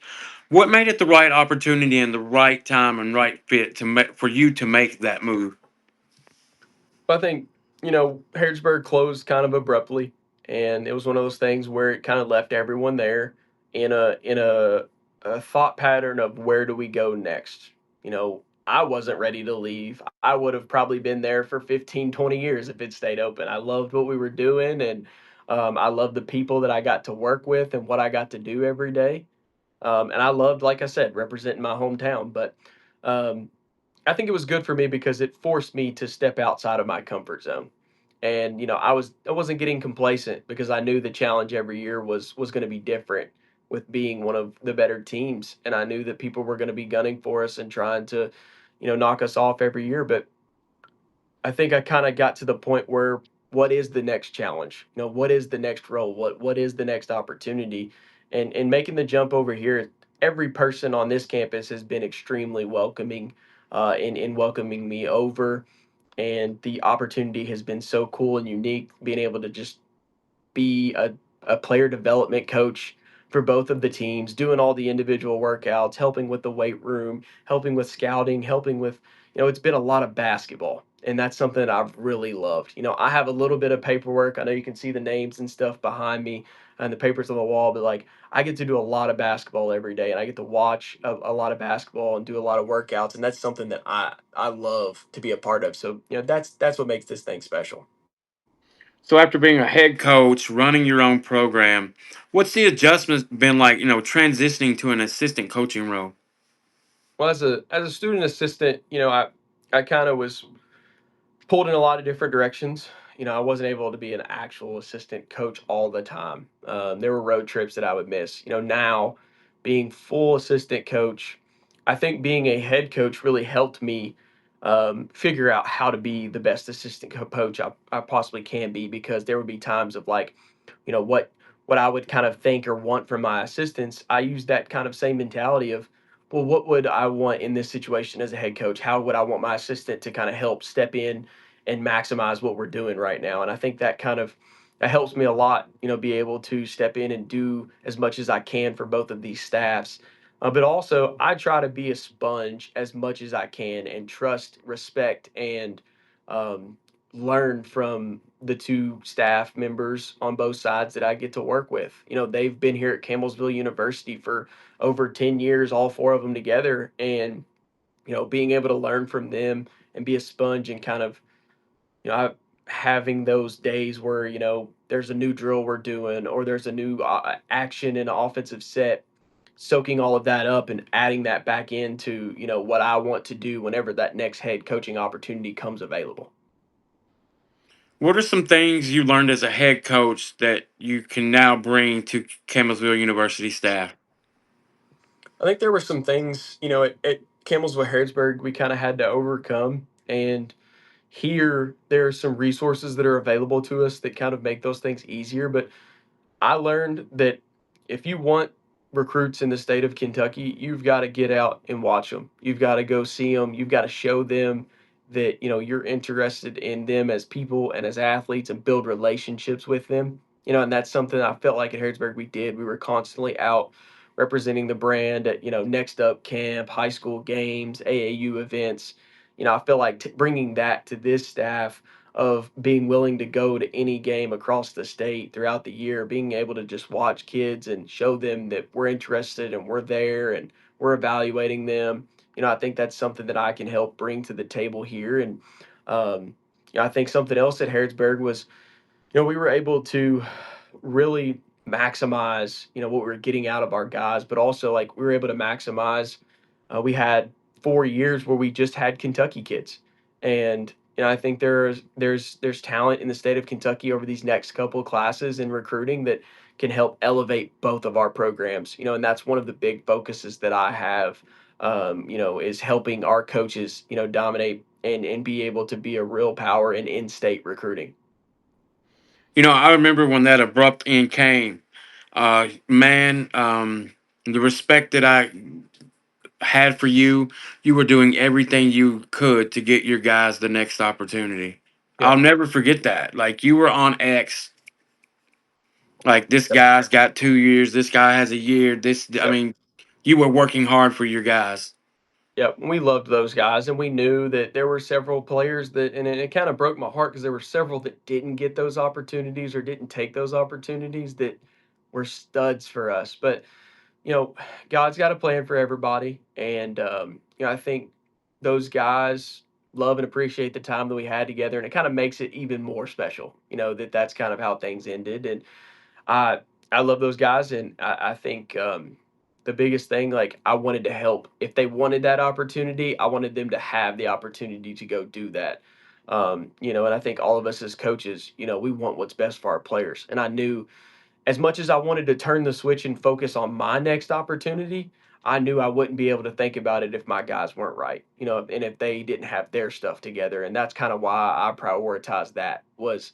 What made it the right opportunity and the right time and right fit for you to make that move? I think, Harrodsburg closed kind of abruptly, and it was one of those things where it kind of left everyone there in a thought pattern of where do we go next. I wasn't ready to leave. I would have probably been there for 15, 20 years if it stayed open. I loved what we were doing, and I loved the people that I got to work with and what I got to do every day. And I loved, like I said, representing my hometown. But um, I think it was good for me because it forced me to step outside of my comfort zone. And I wasn't getting complacent because I knew the challenge every year was going to be different with being one of the better teams, and I knew that people were going to be gunning for us and trying to knock us off every year. But I think I kind of got to the point where what is the next challenge? What is the next role? What is the next opportunity? And making the jump over here, every person on this campus has been extremely welcoming in welcoming me over, and the opportunity has been so cool and unique. Being able to just be a player development coach for both of the teams, doing all the individual workouts, helping with the weight room, helping with scouting, helping with, it's been a lot of basketball. And that's something that I've really loved. I have a little bit of paperwork. I know you can see the names and stuff behind me and the papers on the wall, but like I get to do a lot of basketball every day, and I get to watch a lot of basketball and do a lot of workouts. And that's something that I love to be a part of. So, that's what makes this thing special. So after being a head coach, running your own program, what's the adjustment been like? Transitioning to an assistant coaching role. Well, as a student assistant, I kind of was pulled in a lot of different directions. I wasn't able to be an actual assistant coach all the time. There were road trips that I would miss. Now being full assistant coach, I think being a head coach really helped me figure out how to be the best assistant coach I possibly can be, because there would be times of like, what I would kind of think or want from my assistants. I use that kind of same mentality of, well, what would I want in this situation as a head coach? How would I want my assistant to kind of help step in and maximize what we're doing right now? And I think that helps me a lot, be able to step in and do as much as I can for both of these staffs. But also, I try to be a sponge as much as I can and trust, respect, and um, learn from the two staff members on both sides that I get to work with. They've been here at Campbellsville University for over 10 years, all four of them together. And, being able to learn from them and be a sponge and kind of, having those days where, there's a new drill we're doing or there's a new action in an offensive set, soaking all of that up and adding that back into, what I want to do whenever that next head coaching opportunity comes available. What are some things you learned as a head coach that you can now bring to Campbellsville University staff? I think there were some things, at Campbellsville Harrodsburg we kind of had to overcome. And here there are some resources that are available to us that kind of make those things easier. But I learned that if you want recruits in the state of Kentucky, you've got to get out and watch them. You've got to go see them. You've got to show them that you're interested in them as people and as athletes and build relationships with them. And that's something I felt like at Harrodsburg we did. We were constantly out representing the brand at next up camp, high school games, AAU events. I feel like bringing that to this staff of being willing to go to any game across the state throughout the year, being able to just watch kids and show them that we're interested and we're there and we're evaluating them. I think that's something that I can help bring to the table here. And um, I think something else at Harrodsburg was, we were able to really maximize, what we were getting out of our guys, but also like we were able to maximize. We had 4 years where we just had Kentucky kids, and I think there's talent in the state of Kentucky over these next couple of classes in recruiting that can help elevate both of our programs. And that's one of the big focuses that I have. Is helping our coaches, dominate and be able to be a real power in in-state recruiting. I remember when that abrupt end came. Man, the respect that I had for you, you were doing everything you could to get your guys the next opportunity. I'll Yep. never forget that. Like you were on X. Like this guy's got 2 years. This guy has a year. I Yep. mean, you were working hard for your guys. Yep, we loved those guys, and we knew that there were several players that, and it kind of broke my heart because there were several that didn't get those opportunities or didn't take those opportunities that were studs for us. But you know, God's got a plan for everybody, and I think those guys love and appreciate the time that we had together, and it kind of makes it even more special. That that's kind of how things ended, and I I love those guys, and I think the biggest thing, like I wanted to help. If they wanted that opportunity, I wanted them to have the opportunity to go do that. And I think all of us as coaches, we want what's best for our players. And I knew as much as I wanted to turn the switch and focus on my next opportunity, I knew I wouldn't be able to think about it if my guys weren't right, and if they didn't have their stuff together. And that's kind of why I prioritized that was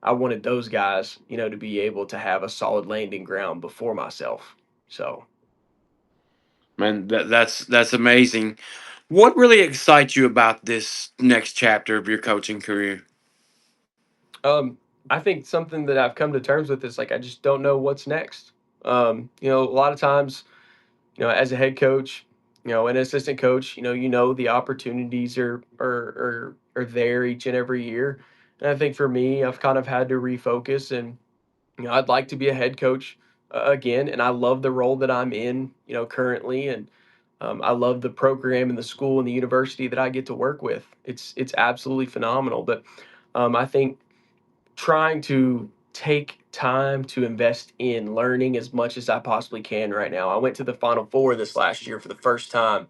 I wanted those guys, to be able to have a solid landing ground before myself. So, Man, that's amazing. What really excites you about this next chapter of your coaching career? I think something that I've come to terms with is like I just don't know what's next. A lot of times, as a head coach, an assistant coach, the opportunities are there each and every year. And I think for me, I've kind of had to refocus, and I'd like to be a head coach again, and I love the role that I'm in, currently, and I love the program and the school and the university that I get to work with. It's absolutely phenomenal. But I think trying to take time to invest in learning as much as I possibly can right now. I went to the Final Four this last year for the first time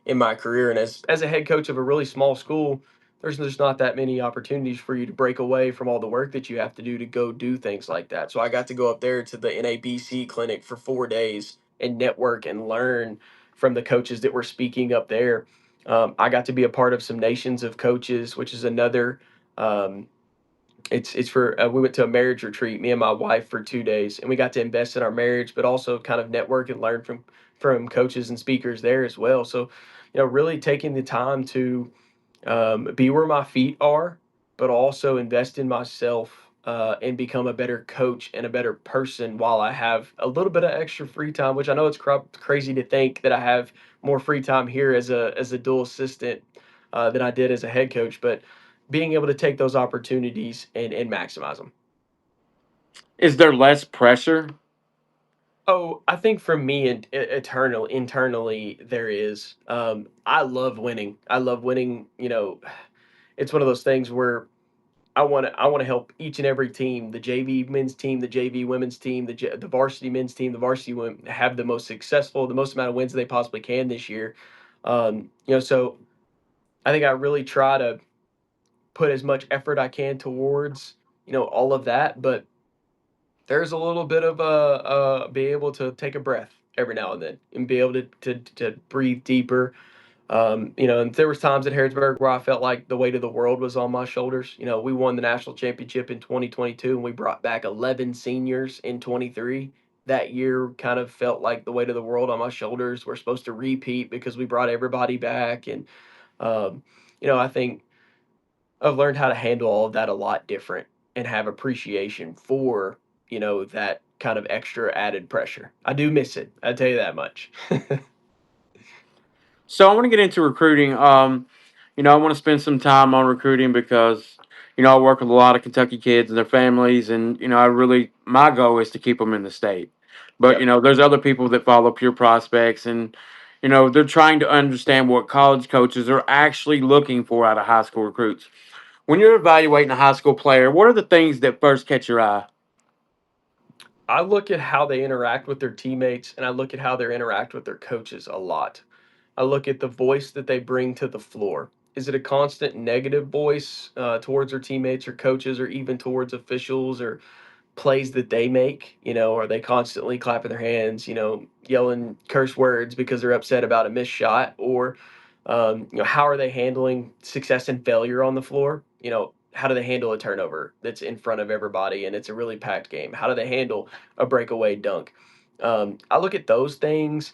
in my career, and as a head coach of a really small school, there's not that many opportunities for you to break away from all the work that you have to do to go do things like that. So I got to go up there to the NABC clinic for 4 days and network and learn from the coaches that were speaking up there. I got to be a part of some Nations of Coaches, which is another um, it's for we went to a marriage retreat, me and my wife, for 2 days, and we got to invest in our marriage, but also kind of network and learn from coaches and speakers there as well. So, really taking the time to be where my feet are, but also invest in myself and become a better coach and a better person while I have a little bit of extra free time. Which I know it's crazy to think that I have more free time here as a dual assistant than I did as a head coach, but being able to take those opportunities and maximize them. Is there less pressure? Oh, I think for me, internally, there is. I love winning. I love winning. It's one of those things where I want to help each and every team, the JV men's team, the JV women's team, the varsity men's team, the varsity women, have the most successful, the most amount of wins they possibly can this year. So I think I really try to put as much effort I can towards all of that, but there's a little bit of be able to take a breath every now and then and be able to breathe deeper. And there was times at Harrodsburg where I felt like the weight of the world was on my shoulders. We won the national championship in 2022, and we brought back 11 seniors in 23. That year kind of felt like the weight of the world on my shoulders. We're supposed to repeat because we brought everybody back, and um, I think I've learned how to handle all of that a lot different and have appreciation for, that kind of extra added pressure. I do miss it. I tell you that much. So I want to get into recruiting. I want to spend some time on recruiting because I work with a lot of Kentucky kids and their families, and I really my goal is to keep them in the state. But Yep. there's other people that follow pure prospects, and they're trying to understand what college coaches are actually looking for out of high school recruits. When you're evaluating a high school player, what are the things that first catch your eye? I look at how they interact with their teammates and I look at how they interact with their coaches a lot. I look at the voice that they bring to the floor. Is it a constant negative voice towards their teammates or coaches or even towards officials or plays that they make? Are they constantly clapping their hands, yelling curse words because they're upset about a missed shot? Or, how are they handling success and failure on the floor? How do they handle a turnover that's in front of everybody and it's a really packed game? How do they handle a breakaway dunk? I look at those things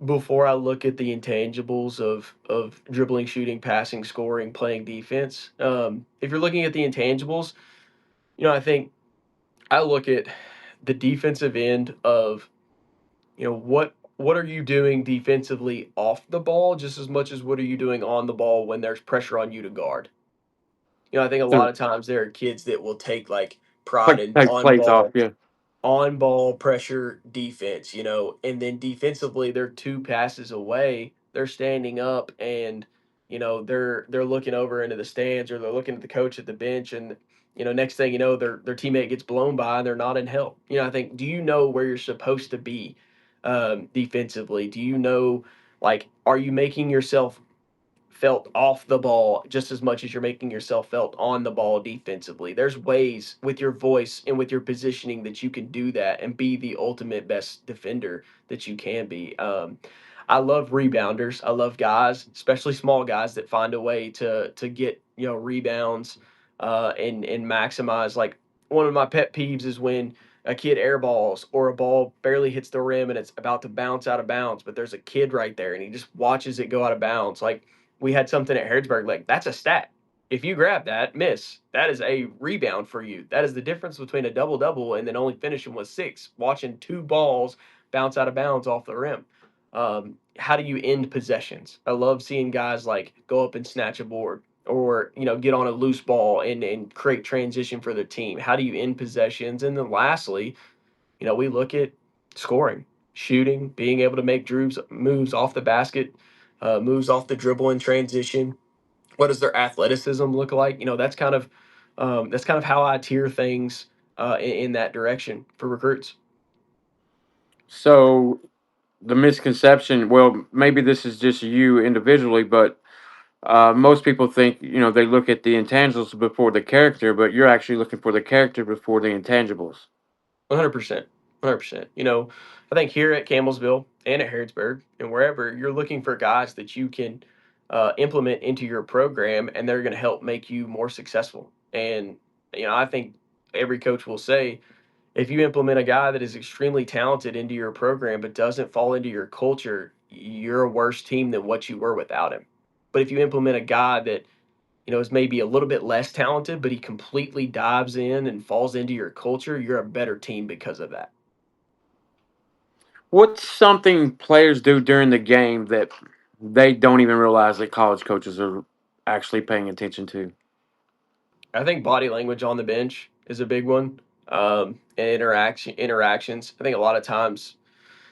before I look at the intangibles of dribbling, shooting, passing, scoring, playing defense. If you're looking at the intangibles, I think I look at the defensive end of, what are you doing defensively off the ball just as much as what are you doing on the ball when there's pressure on you to guard. I think a lot To of times there are kids that will take like pride like in take plays off, yeah. on ball pressure defense, and then defensively they're two passes away. They're standing up and they're looking over into the stands or they're looking at the coach at the bench and next thing you know their teammate gets blown by and they're not in help. I think do you know where you're supposed to be defensively? Do you know like are you making yourself felt off the ball just as much as you're making yourself felt on the ball defensively. There's ways with your voice and with your positioning that you can do that and be the ultimate best defender that you can be. I love rebounders. I love guys, especially small guys that find a way to get rebounds and maximize. Like one of my pet peeves is when a kid airballs or a ball barely hits the rim and it's about to bounce out of bounds, but there's a kid right there and he just watches it go out of bounds. Like we had something at Harrodsburg, like that's a stat. If you grab that miss, that is a rebound for you. That is the difference between a double double and then only finishing with six. Watching two balls bounce out of bounds off the rim. How do you end possessions? I love seeing guys like go up and snatch a board or get on a loose ball and create transition for the team. How do you end possessions? And then lastly, we look at scoring, shooting, being able to make moves off the basket, moves off the dribble in transition. What does their athleticism look like? That's kind of how I tier things in that direction for recruits. So the misconception, well, maybe this is just you individually, but most people think, they look at the intangibles before the character, but you're actually looking for the character before the intangibles. 100%. 100%. I think here at Campbellsville and at Harrodsburg and wherever, you're looking for guys that you can implement into your program and they're going to help make you more successful. And, I think every coach will say if you implement a guy that is extremely talented into your program but doesn't fall into your culture, you're a worse team than what you were without him. But if you implement a guy that is maybe a little bit less talented, but he completely dives in and falls into your culture, you're a better team because of that. What's something players do during the game that they don't even realize that college coaches are actually paying attention to? I think body language on the bench is a big one. And interactions. I think a lot of times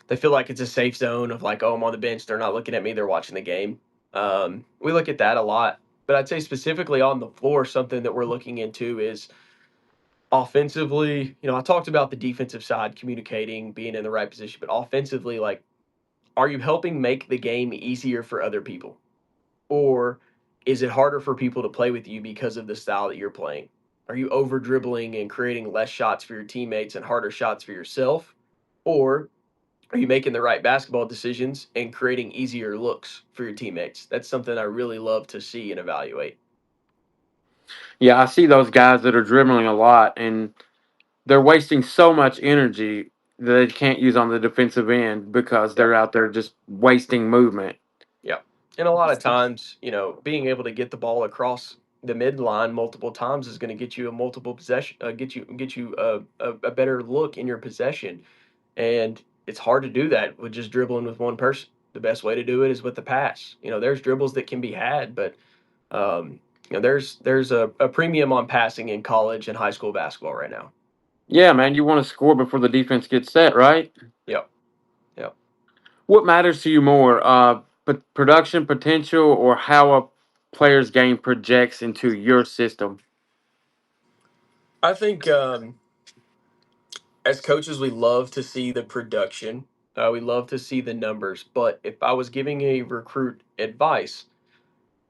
they feel like it's a safe zone of like, oh, I'm on the bench. They're not looking at me. They're watching the game. We look at that a lot. But I'd say specifically on the floor, something that we're looking into is offensively. I talked about the defensive side, communicating, being in the right position, but offensively, like, are you helping make the game easier for other people? Or is it harder for people to play with you because of the style that you're playing? Are you over dribbling and creating less shots for your teammates and harder shots for yourself? Or are you making the right basketball decisions and creating easier looks for your teammates? That's something I really love to see and evaluate. Yeah, I see those guys that are dribbling a lot and they're wasting so much energy that they can't use on the defensive end because Yep. they're out there just wasting movement. Yep. And a lot of times, being able to get the ball across the midline multiple times is going to get you a multiple possession, get you a better look in your possession. And it's hard to do that with just dribbling with one person. The best way to do it is with the pass. There's dribbles that can be had, but there's a premium on passing in college and high school basketball right now. Yeah, man, you want to score before the defense gets set, right? Yep. Yep. What matters to you more, production potential or how a player's game projects into your system? I think as coaches, we love to see the production. We love to see the numbers. But if I was giving a recruit advice,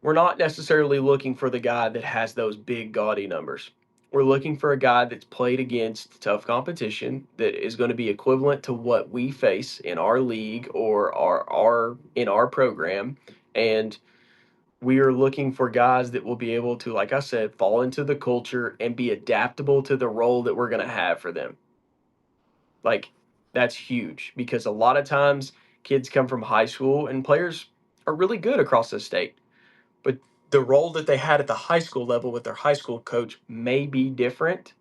we're not necessarily looking for the guy that has those big, gaudy numbers. We're looking for a guy that's played against tough competition that is going to be equivalent to what we face in our league or our in our program. And we are looking for guys that will be able to, like I said, fall into the culture and be adaptable to the role that we're going to have for them. Like, that's huge because a lot of times kids come from high school and players are really good across the state, but the role that they had at the high school level with their high school coach may be different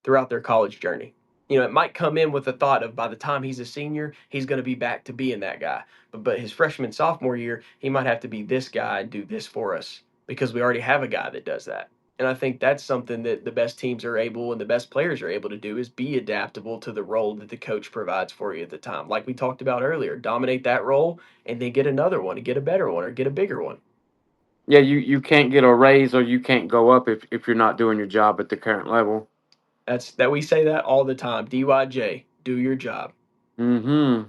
throughout their college journey. It might come in with the thought of by the time he's a senior, he's going to be back to being that guy. But his freshman, sophomore year, he might have to be this guy and do this for us because we already have a guy that does that. And I think that's something that the best teams are able and the best players are able to do is be adaptable to the role that the coach provides for you at the time. Like we talked about earlier, dominate that role and then get another one and get a better one or get a bigger one. Yeah, you can't get a raise or you can't go up if you're not doing your job at the current level. We say that all the time. DYJ, do your job. Hmm.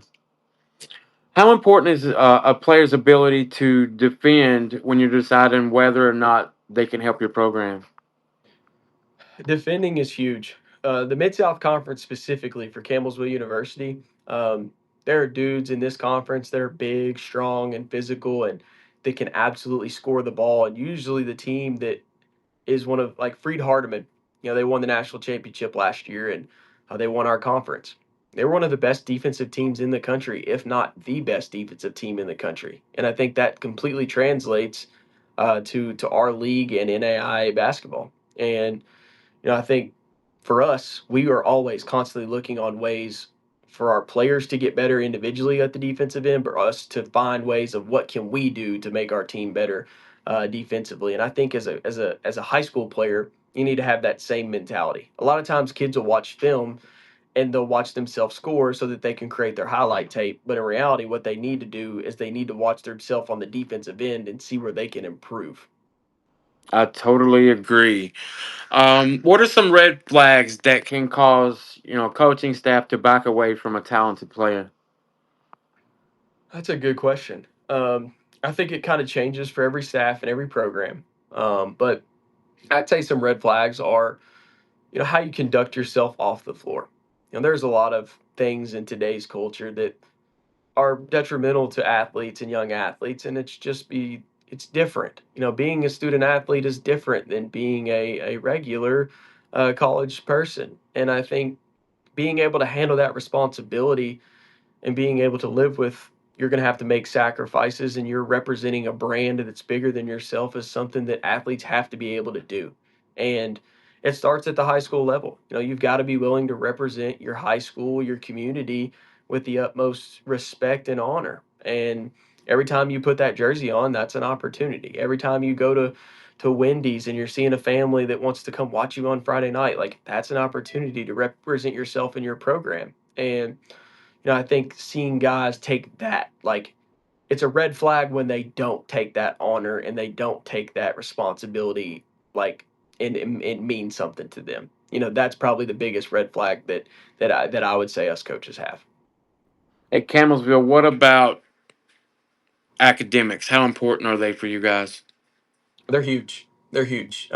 How important is a player's ability to defend when you're deciding whether or not they can help your program? Defending is huge. The Mid South Conference, specifically for Campbellsville University, there are dudes in this conference that are big, strong, and physical, and they can absolutely score the ball. And usually, the team that is one of like Freed Hardeman, they won the national championship last year, and they won our conference. They were one of the best defensive teams in the country, if not the best defensive team in the country. And I think that completely translates to our league and NAIA basketball. And I think for us, we are always constantly looking on ways for our players to get better individually at the defensive end, but us to find ways of what can we do to make our team better defensively. And I think as a high school player, you need to have that same mentality. A lot of times, kids will watch film and they'll watch themselves score so that they can create their highlight tape. But in reality, what they need to do is they need to watch themselves on the defensive end and see where they can improve. I totally agree. What are some red flags that can cause coaching staff to back away from a talented player? That's a good question. I think it kind of changes for every staff and every program. But I'd say some red flags are, how you conduct yourself off the floor. There's a lot of things in today's culture that are detrimental to athletes and young athletes, and it's different. Being a student athlete is different than being a regular college person, and I think being able to handle that responsibility and being able to live with you're going to have to make sacrifices and you're representing a brand that's bigger than yourself is something that athletes have to be able to do. And it starts at the high school level. You've got to be willing to represent your high school, your community with the utmost respect and honor. And every time you put that jersey on, that's an opportunity. Every time you go to Wendy's and you're seeing a family that wants to come watch you on Friday night, like that's an opportunity to represent yourself in your program. And I think seeing guys take that, like, it's a red flag when they don't take that honor and they don't take that responsibility, like, and it means something to them. That's probably the biggest red flag that I would say us coaches have. At Campbellsville, what about academics? How important are they for you guys? They're huge. They're huge.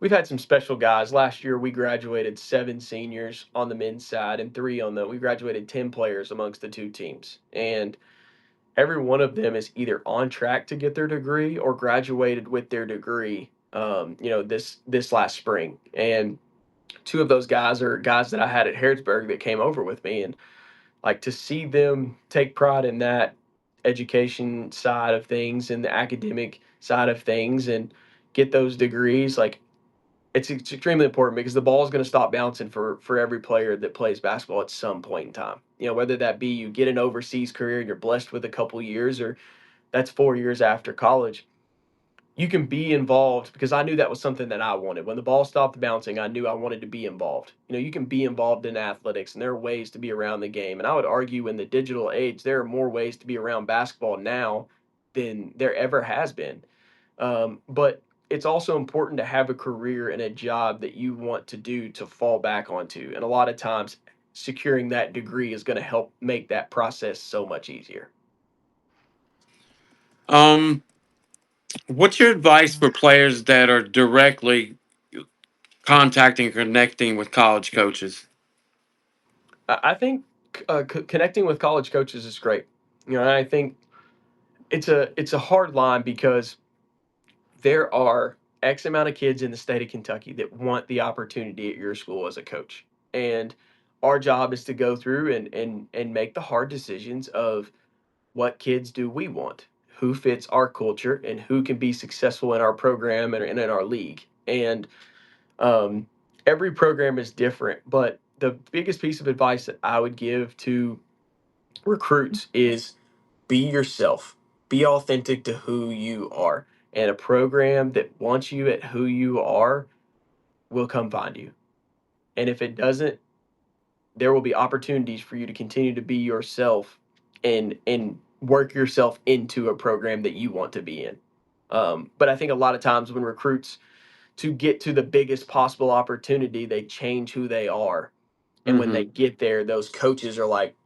We've had some special guys. Last year, we graduated 7 seniors on the men's side and 3 on we graduated 10 players amongst the 2 teams. And every one of them is either on track to get their degree or graduated with their degree. This last spring, and 2 of those guys are guys that I had at Harrodsburg that came over with me, and like to see them take pride in that education side of things and the academic side of things and get those degrees, like it's extremely important because the ball is going to stop bouncing for every player that plays basketball at some point in time. Whether that be you get an overseas career and you're blessed with a couple years, or that's 4 years after college. you can be involved because I knew that was something that I wanted. When the ball stopped bouncing, I knew I wanted to be involved. You know, you can be involved in athletics, and there are ways to be around the game. And I would argue in the digital age, there are more ways to be around basketball now than there ever has been. But it's also important to have a career and a job that you want to do to fall back onto. And a lot of times, securing that degree is going to help make that process so much easier. Um, what's your advice for players that are directly contacting and connecting with college coaches? I think connecting with college coaches is great. You know, and I think it's a hard line because there are X amount of kids in the state of Kentucky that want the opportunity at your school as a coach, and our job is to go through and make the hard decisions of what kids do we want, who fits our culture, and who can be successful in our program and in our league. And um, every program is different, but the biggest piece of advice that I would give to recruits is be yourself, be authentic to who you are. And a program that wants you at who you are will come find you. And if it doesn't, there will be opportunities for you to continue to be yourself and work yourself into a program that you want to be in. But I think a lot of times when recruits to get to the biggest possible opportunity, they change who they are. And when they Hmm. get there, those coaches are like,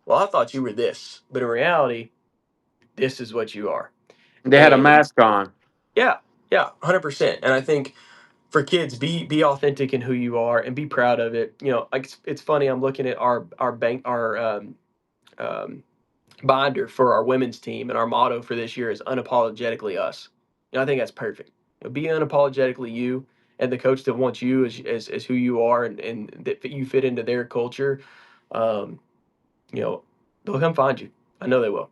well, I thought you were this, but in reality, this is what you are. They had a And mask on. yeah, yeah, 100%. And I think for kids, be authentic in who you are and be proud of it. You know, like it's funny. I'm looking at our um, binder for our women's team, and our motto for this year is unapologetically us. And I think that's perfect. You know, be unapologetically you, and the coach that wants you as who you are, and that you fit into their culture. Um, you know, they'll come find you. I know they will.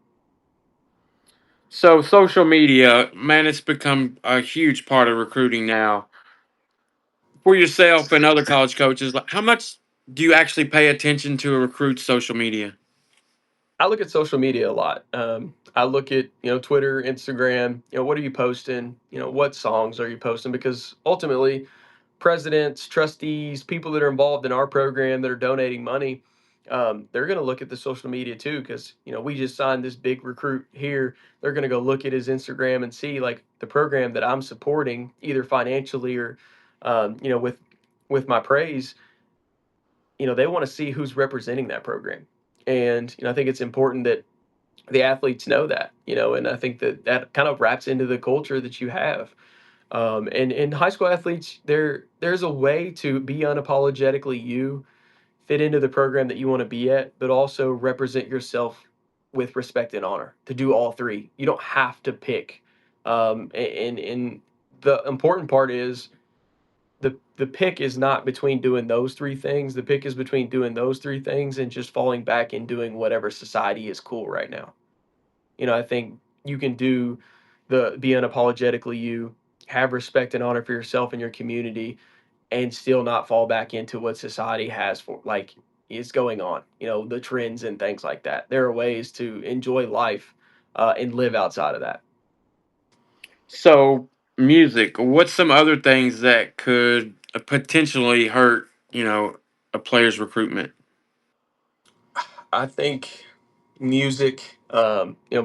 So social media, man, it's become a huge part of recruiting now. For yourself and other college coaches, like how much do you actually pay attention to a recruit's social media? I look at social media a lot. I look at Twitter, Instagram. You know, what are you posting? You know, what songs are you posting? Because ultimately, presidents, trustees, people that are involved in our program that are donating money, they're going to look at the social media too. Because we just signed this big recruit here. They're going to go look at his Instagram and see like the program that I'm supporting, either financially or with my praise. They want to see who's representing that program. And I think it's important that the athletes know that, and I think that that kind of wraps into the culture that you have. And in high school athletes, there's a way to be unapologetically you, fit into the program that you want to be at, but also represent yourself with respect and honor. To do all three, you don't have to pick. And the important part is the pick is not between doing those three things. The pick is between doing those three things and just falling back and doing whatever society is cool right now. I think you can do the be unapologetically you, have respect and honor for yourself and your community, and still not fall back into what society has for like is going on. The trends and things like that. There are ways to enjoy life and live outside of that. So, music, what's some other things that could potentially hurt, a player's recruitment? I think music,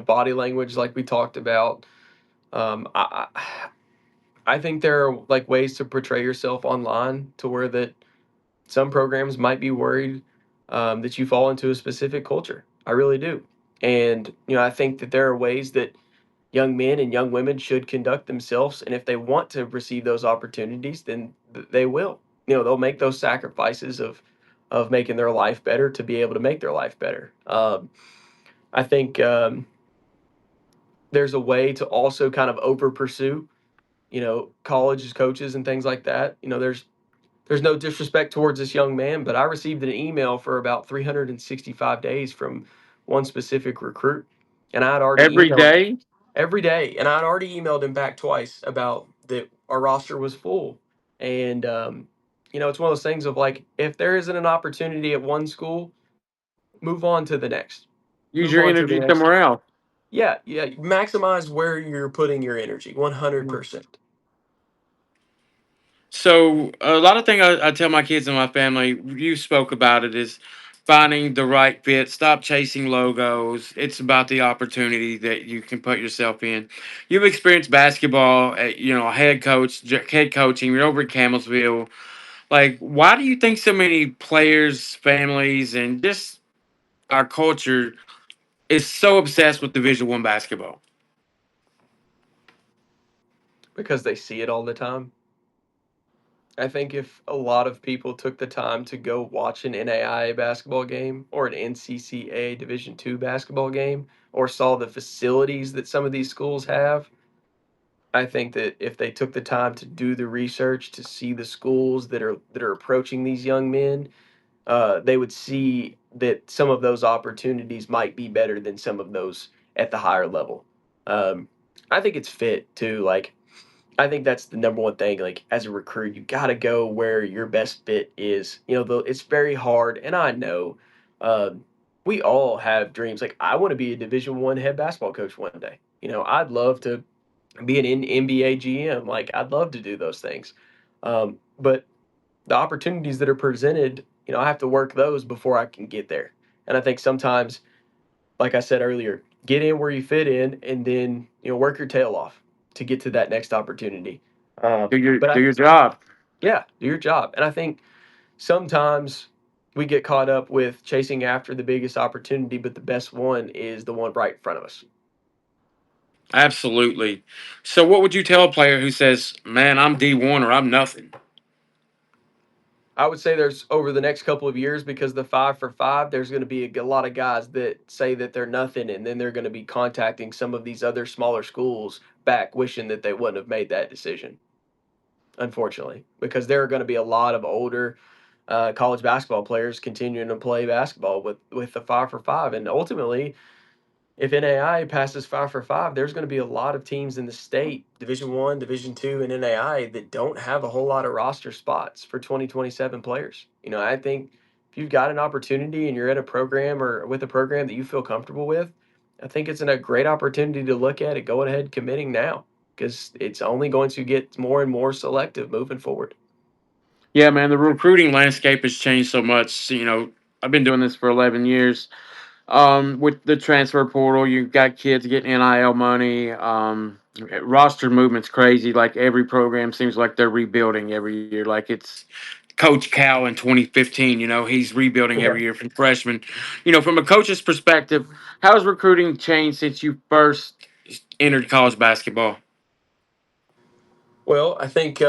body language, like we talked about. I think there are like ways to portray yourself online to where that some programs might be worried that you fall into a specific culture. I really do. And, I think that there are ways that young men and young women should conduct themselves. And if they want to receive those opportunities, then they will. They'll make those sacrifices of making their life better to be able to make their life better. I think there's a way to also kind of over pursue, colleges, coaches, and things like that. There's no disrespect towards this young man, but I received an email for about 365 days from one specific recruit, and I had already Every emailed day? every day, and I'd already emailed him back twice about that our roster was full. And it's one of those things of like, if there isn't an opportunity at one school, move on to the next. Use Move your on to the energy next. somewhere else. Yeah, yeah, maximize where you're putting your energy, 100%. So a lot of things I tell my kids and my family, you spoke about it, is finding the right fit. Stop chasing logos. It's about the opportunity that you can put yourself in. You've experienced basketball, head coach, head coaching. You're over at Campbellsville. Like, why do you think so many players, families, and just our culture is so obsessed with Division One basketball? Because they see it all the time. I think if a lot of people took the time to go watch an NAIA basketball game or an NCCA Division II basketball game or saw the facilities that some of these schools have, I think that if they took the time to do the research to see the schools that are approaching these young men, they would see that some of those opportunities might be better than some of those at the higher level. Um, I think it's fit too. Like I think that's the number one thing. Like as a recruit, you got to go where your best fit is. You know, though it's very hard, and I know we all have dreams. Like I want to be a Division I head basketball coach one day. You know, I'd love to be an NBA GM. Like I'd love to do those things, but the opportunities that are presented, you know, I have to work those before I can get there. And I think sometimes, like I said earlier, get in where you fit in, and then work your tail off to get to that next opportunity. But Do I, your job. yeah, do your job. And I think sometimes we get caught up with chasing after the biggest opportunity, but the best one is the one right in front of us. Absolutely. So, what would you tell a player who says, "Man, I'm D1 or I'm nothing"? I would say there's over the next couple of years because the 5 for 5, there's going to be a lot of guys that say that they're nothing, and then they're going to be contacting some of these other smaller schools back, wishing that they wouldn't have made that decision. Unfortunately, because there are going to be a lot of older college basketball players continuing to play basketball with the 5 for 5, and ultimately, if NAI passes 5 for 5, there's going to be a lot of teams in the state, Division I, Division II, and NAI that don't have a whole lot of roster spots for 2027 players. You know, I think if you've got an opportunity and you're in a program or with a program that you feel comfortable with, I think it's a great opportunity to look at it. Go ahead committing now because it's only going to get more and more selective moving forward. Yeah, man, the recruiting landscape has changed so much. I've been doing this for 11 years. With the transfer portal, you've got kids getting NIL money. Roster movement's crazy. Like every program seems like they're rebuilding every year. Like it's Coach Cal in 2015. He's rebuilding Yeah. every year from freshmen. From a coach's perspective, how has recruiting changed since you first entered college basketball? Well, I think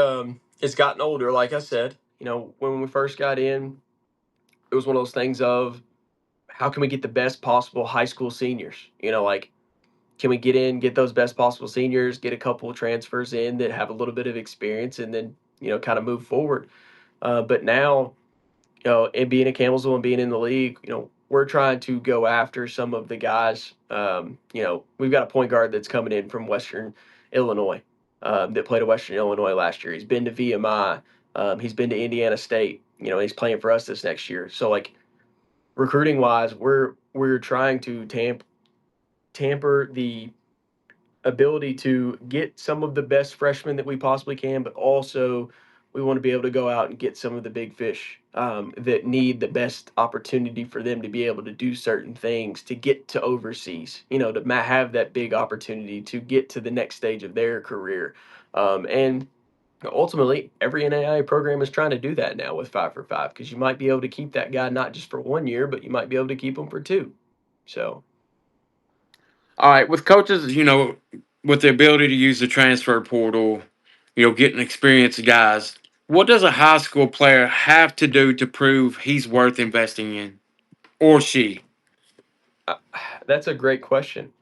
it's gotten older. Like I said, when we first got in, it was one of those things of how can we get the best possible high school seniors? Like can we get in, get those best possible seniors, get a couple of transfers in that have a little bit of experience, and then kind of move forward. But now, and being at Campbellsville and being in the league, we're trying to go after some of the guys. We've got a point guard that's coming in from Western Illinois that played at Western Illinois last year. He's been to VMI. He's been to Indiana State. He's playing for us this next year. So like recruiting wise, we're trying to tamper the ability to get some of the best freshmen that we possibly can, but also we want to be able to go out and get some of the big fish that need the best opportunity for them to be able to do certain things to get to overseas, to have that big opportunity to get to the next stage of their career. And ultimately, every NAIA program is trying to do that now with 5 for 5 because you might be able to keep that guy not just for 1 year, but you might be able to keep him for two. So All right, with coaches, with the ability to use the transfer portal, getting experienced guys, what does a high school player have to do to prove he's worth investing in, or she? uh, that's a great question.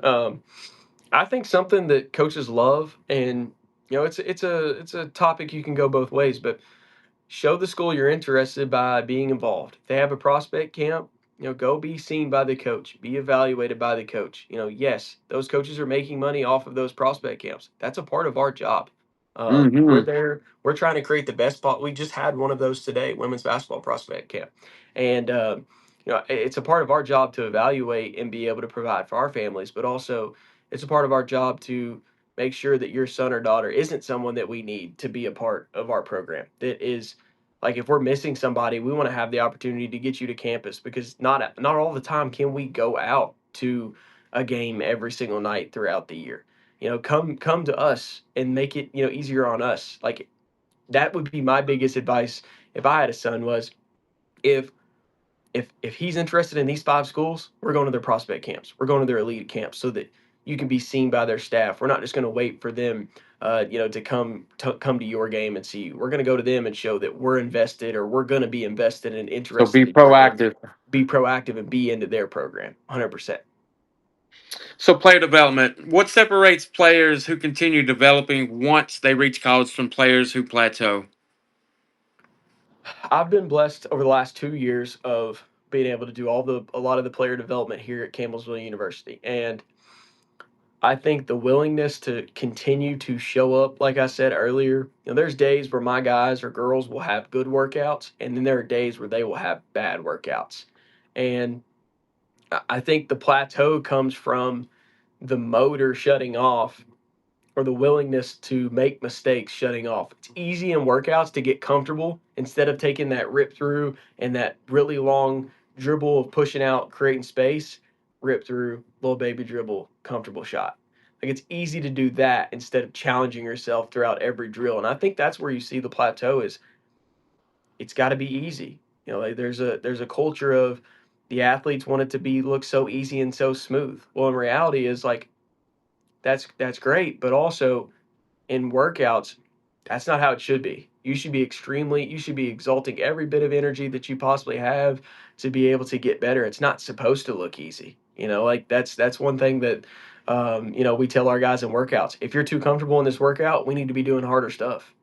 I think something that coaches love, and it's a topic you can go both ways, but show the school you're interested by being involved. If they have a prospect camp, go be seen by the coach, be evaluated by the coach. Yes, those coaches are making money off of those prospect camps. That's a part of our job. We're Hmm. there. We're trying to create the best spot. We just had one of those today, women's basketball prospect camp, and it's a part of our job to evaluate and be able to provide for our families, but also It's a part of our job to make sure that your son or daughter isn't someone that we need to be a part of our program. That is like if we're missing somebody, we want to have the opportunity to get you to campus because not all the time can we go out to a game every single night throughout the year. Come to us and make it, easier on us. Like that would be my biggest advice if I had a son was if if he's interested in these five schools, we're going to their prospect camps. We're going to their elite camps so that you can be seen by their staff. We're not just going to wait for them, to come to your game and see you. We're going to go to them and show that we're invested or we're going to be invested and So be interested in your and proactive. be proactive and be into their program. 100%. So player development. What separates players who continue developing once they reach college from players who plateau? I've been blessed over the last 2 years of being able to do a lot of the player development here at Campbellsville University, and I think the willingness to continue to show up, like I said earlier, there's days where my guys or girls will have good workouts, and then there are days where they will have bad workouts. And I think the plateau comes from the motor shutting off or the willingness to make mistakes shutting off. It's easy in workouts to get comfortable instead of taking that rip through and that really long dribble of pushing out, creating space, rip through, little baby dribble, comfortable shot. Like it's easy to do that instead of challenging yourself throughout every drill. And I think that's where you see the plateau is it's got to be easy. Like there's a culture of the athletes want it to be look so easy and so smooth. Well, in reality is like that's great, but also in workouts, that's not how it should be. You should be exalting every bit of energy that you possibly have to be able to get better. It's not supposed to look easy. Like that's one thing that we tell our guys in workouts. If you're too comfortable in this workout, we need to be doing harder stuff.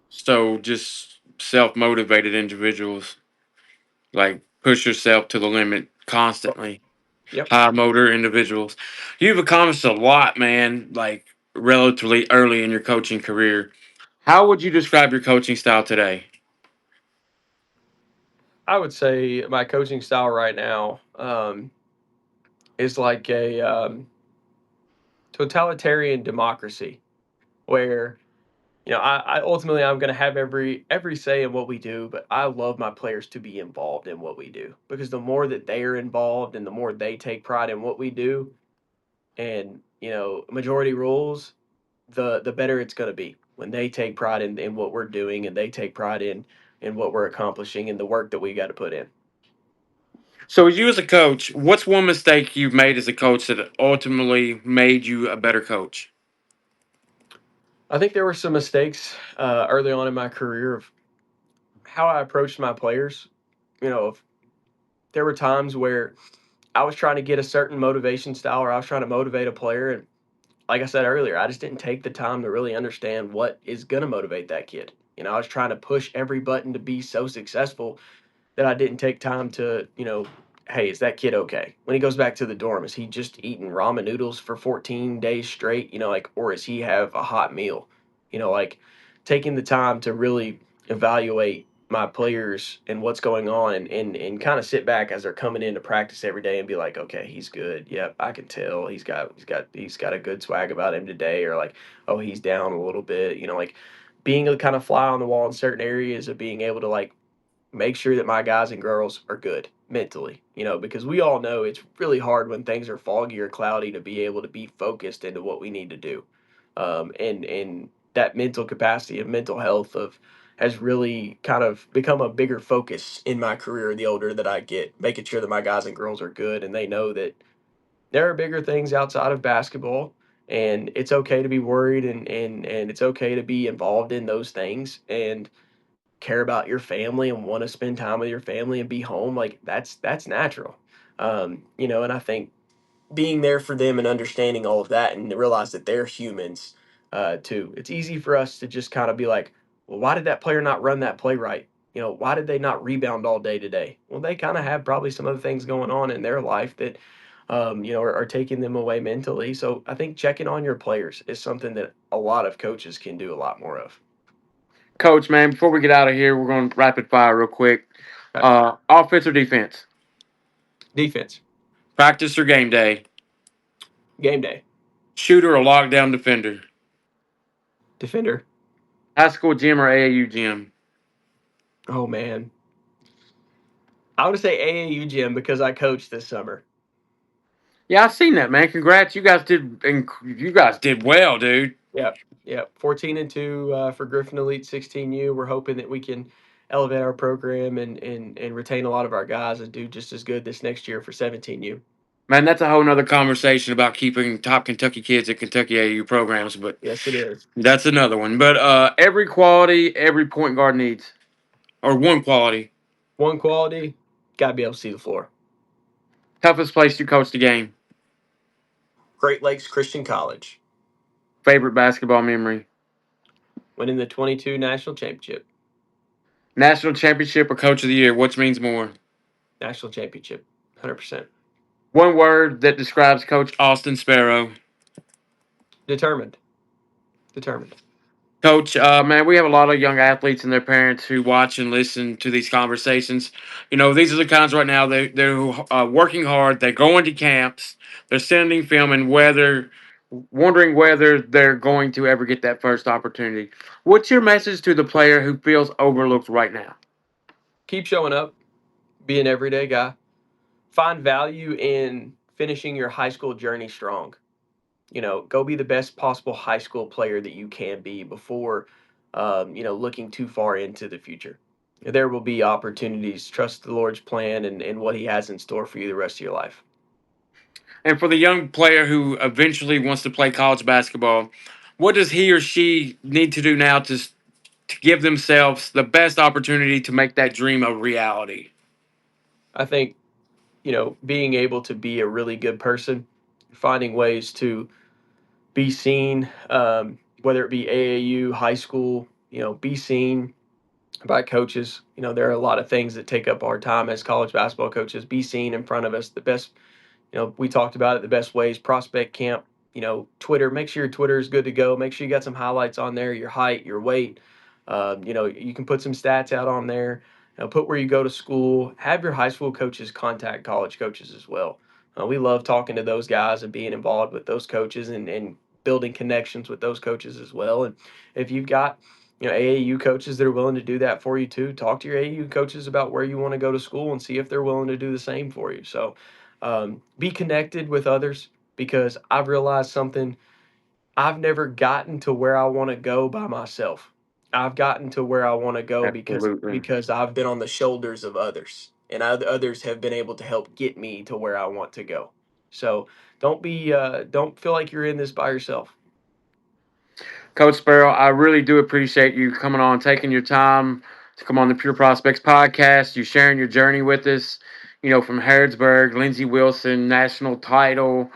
So just self motivated individuals, like push yourself to the limit constantly. Yep. High motor individuals. You've accomplished a lot, man, like relatively early in your coaching career. How would you describe your coaching style today? I would say my coaching style right now is like a totalitarian democracy where I ultimately I'm going to have every say in what we do, but I love my players to be involved in what we do because the more that they are involved and the more they take pride in what we do, and majority rules, the better it's going to be when they take pride in what we're doing and they take pride in what we're accomplishing and the work that we got to put in. So, as you as a coach, what's one mistake you've made as a coach that ultimately made you a better coach? I think there were some mistakes early on in my career of how I approached my players. If there were times where I was trying to get a certain motivation style or I was trying to motivate a player. And like I said earlier, I just didn't take the time to really understand what is going to motivate that kid. I was trying to push every button to be so successful that I didn't take time to, hey, is that kid okay? When he goes back to the dorm, is he just eating ramen noodles for 14 days straight? Or is he have a hot meal? Like taking the time to really evaluate my players and what's going on and kind of sit back as they're coming into practice every day and be like, okay, he's good. Yep, I can tell he's got a good swag about him today, or like, oh, he's down a little bit. Like being a kind of fly on the wall in certain areas of being able to like make sure that my guys and girls are good mentally, because we all know it's really hard when things are foggy or cloudy to be able to be focused into what we need to do. And that mental capacity of mental health of has really kind of become a bigger focus in my career the older that I get, making sure that my guys and girls are good and they know that there are bigger things outside of basketball and it's okay to be worried and it's okay to be involved in those things and care about your family and want to spend time with your family and be home, like that's natural. And I think being there for them and understanding all of that and realize that they're humans too. It's easy for us to just kind of be like, well, why did that player not run that play right? Why did they not rebound all day today? Well, they kind of have probably some other things going on in their life that are taking them away mentally. So I think checking on your players is something that a lot of coaches can do a lot more of. Coach, man, before we get out of here, we're going to rapid fire real quick. Offense or defense? Defense. Practice or game day? Game day. Shooter or lockdown defender? Defender. High school gym or AAU gym? Oh man, I would say AAU gym because I coached this summer. Yeah, I've seen that, man. Congrats, you guys did well, dude. Yep, yep. 14-2 for Griffin Elite 16U. We're hoping that we can elevate our program and retain a lot of our guys and do just as good this next year for 17U. Man, that's a whole nother conversation about keeping top Kentucky kids at Kentucky AAU programs, but Yes, it is. that's another one. But every quality every point guard needs, or one quality. One quality, got to be able to see the floor. Toughest place to coach the game. Great Lakes Christian College, Favorite basketball memory. winning the 22 national championship. National championship or coach of the year. Which means more? National championship, 100%. One word that describes Coach Austin Sparrow. Determined. Determined. Coach, man, we have a lot of young athletes and their parents who watch and listen to these conversations. You know, these are the kinds right now they're working hard. They're going to camps. They're sending film and wondering whether they're going to ever get that first opportunity. What's your message to the player who feels overlooked right now? Keep showing up, be an everyday guy. Find value in finishing your high school journey strong. Go be the best possible high school player that you can be before, looking too far into the future. There will be opportunities. Trust the Lord's plan and what He has in store for you the rest of your life. And for the young player who eventually wants to play college basketball, what does he or she need to do now to give themselves the best opportunity to make that dream a reality? I think, being able to be a really good person, finding ways to be seen, whether it be AAU, high school, be seen by coaches. There are a lot of things that take up our time as college basketball coaches. Be seen in front of us. The best, we talked about it, the best ways, prospect camp, Twitter, make sure your Twitter is good to go. Make sure you got some highlights on there, your height, your weight. You can put some stats out on there. Put where you go to school. Have your high school coaches contact college coaches as well. We love talking to those guys and being involved with those coaches and building connections with those coaches as well. And if you've got AAU coaches that are willing to do that for you too, talk to your AAU coaches about where you want to go to school and see if they're willing to do the same for you. So be connected with others because I've realized something. I've never gotten to where I want to go by myself. I've gotten to where I want to go because Absolutely. because I've been on the shoulders of others, and others have been able to help get me to where I want to go. So don't feel like you're in this by yourself. Coach Sparrow, I really do appreciate you coming on, taking your time to come on the Pure Prospects podcast, you sharing your journey with us, from Harrodsburg, Lindsey Wilson, national title,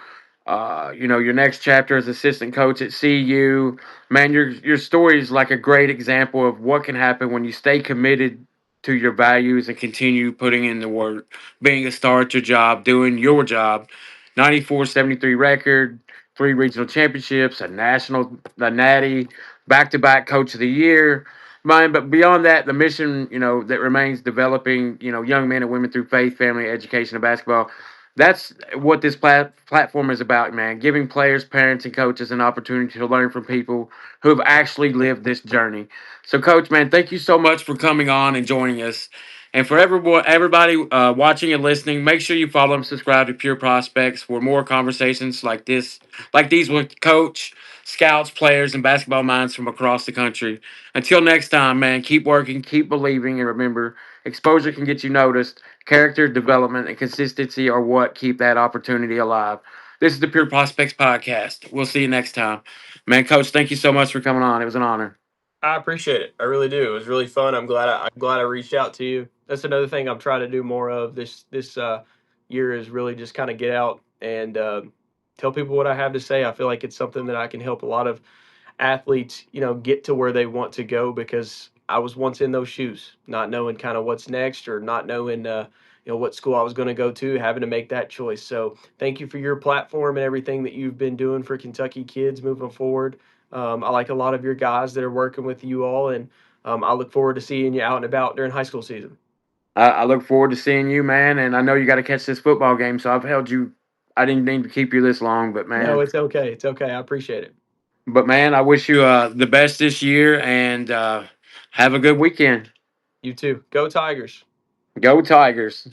your next chapter as assistant coach at CU. Man, your story is like a great example of what can happen when you stay committed to your values and continue putting in the work, being a star at your job, doing your job. 94-73 record, three regional championships, a natty, back-to-back coach of the year. Man, but beyond that, the mission, that remains developing, young men and women through faith, family, education, and basketball. That's what this platform is about, man. Giving players, parents, and coaches an opportunity to learn from people who have actually lived this journey. So, Coach, man, thank you so much for coming on and joining us. And for everybody watching and listening, make sure you follow and subscribe to Pure Prospects for more conversations like these with coach, scouts, players, and basketball minds from across the country. Until next time, man, keep working, keep believing, and remember, exposure can get you noticed. Character development and consistency are what keep that opportunity alive. This is the Pure Prospects Podcast. We'll see you next time. Man, Coach, thank you so much for coming on. It was an honor. I appreciate it. I really do. It was really fun. I'm glad I reached out to you. That's another thing I'm trying to do more of this year is really just kind of get out and tell people what I have to say. I feel like it's something that I can help a lot of athletes, get to where they want to go because I was once in those shoes, not knowing kind of what's next or not knowing, what school I was going to go to, having to make that choice. So thank you for your platform and everything that you've been doing for Kentucky kids moving forward. I like a lot of your guys that are working with you all, and I look forward to seeing you out and about during high school season. I look forward to seeing you, man. And I know you got to catch this football game, so I've held you I didn't mean to keep you this long, No, it's okay. It's okay. I appreciate it. I wish you the best this year, and have a good weekend. You too. Go Tigers. Go Tigers.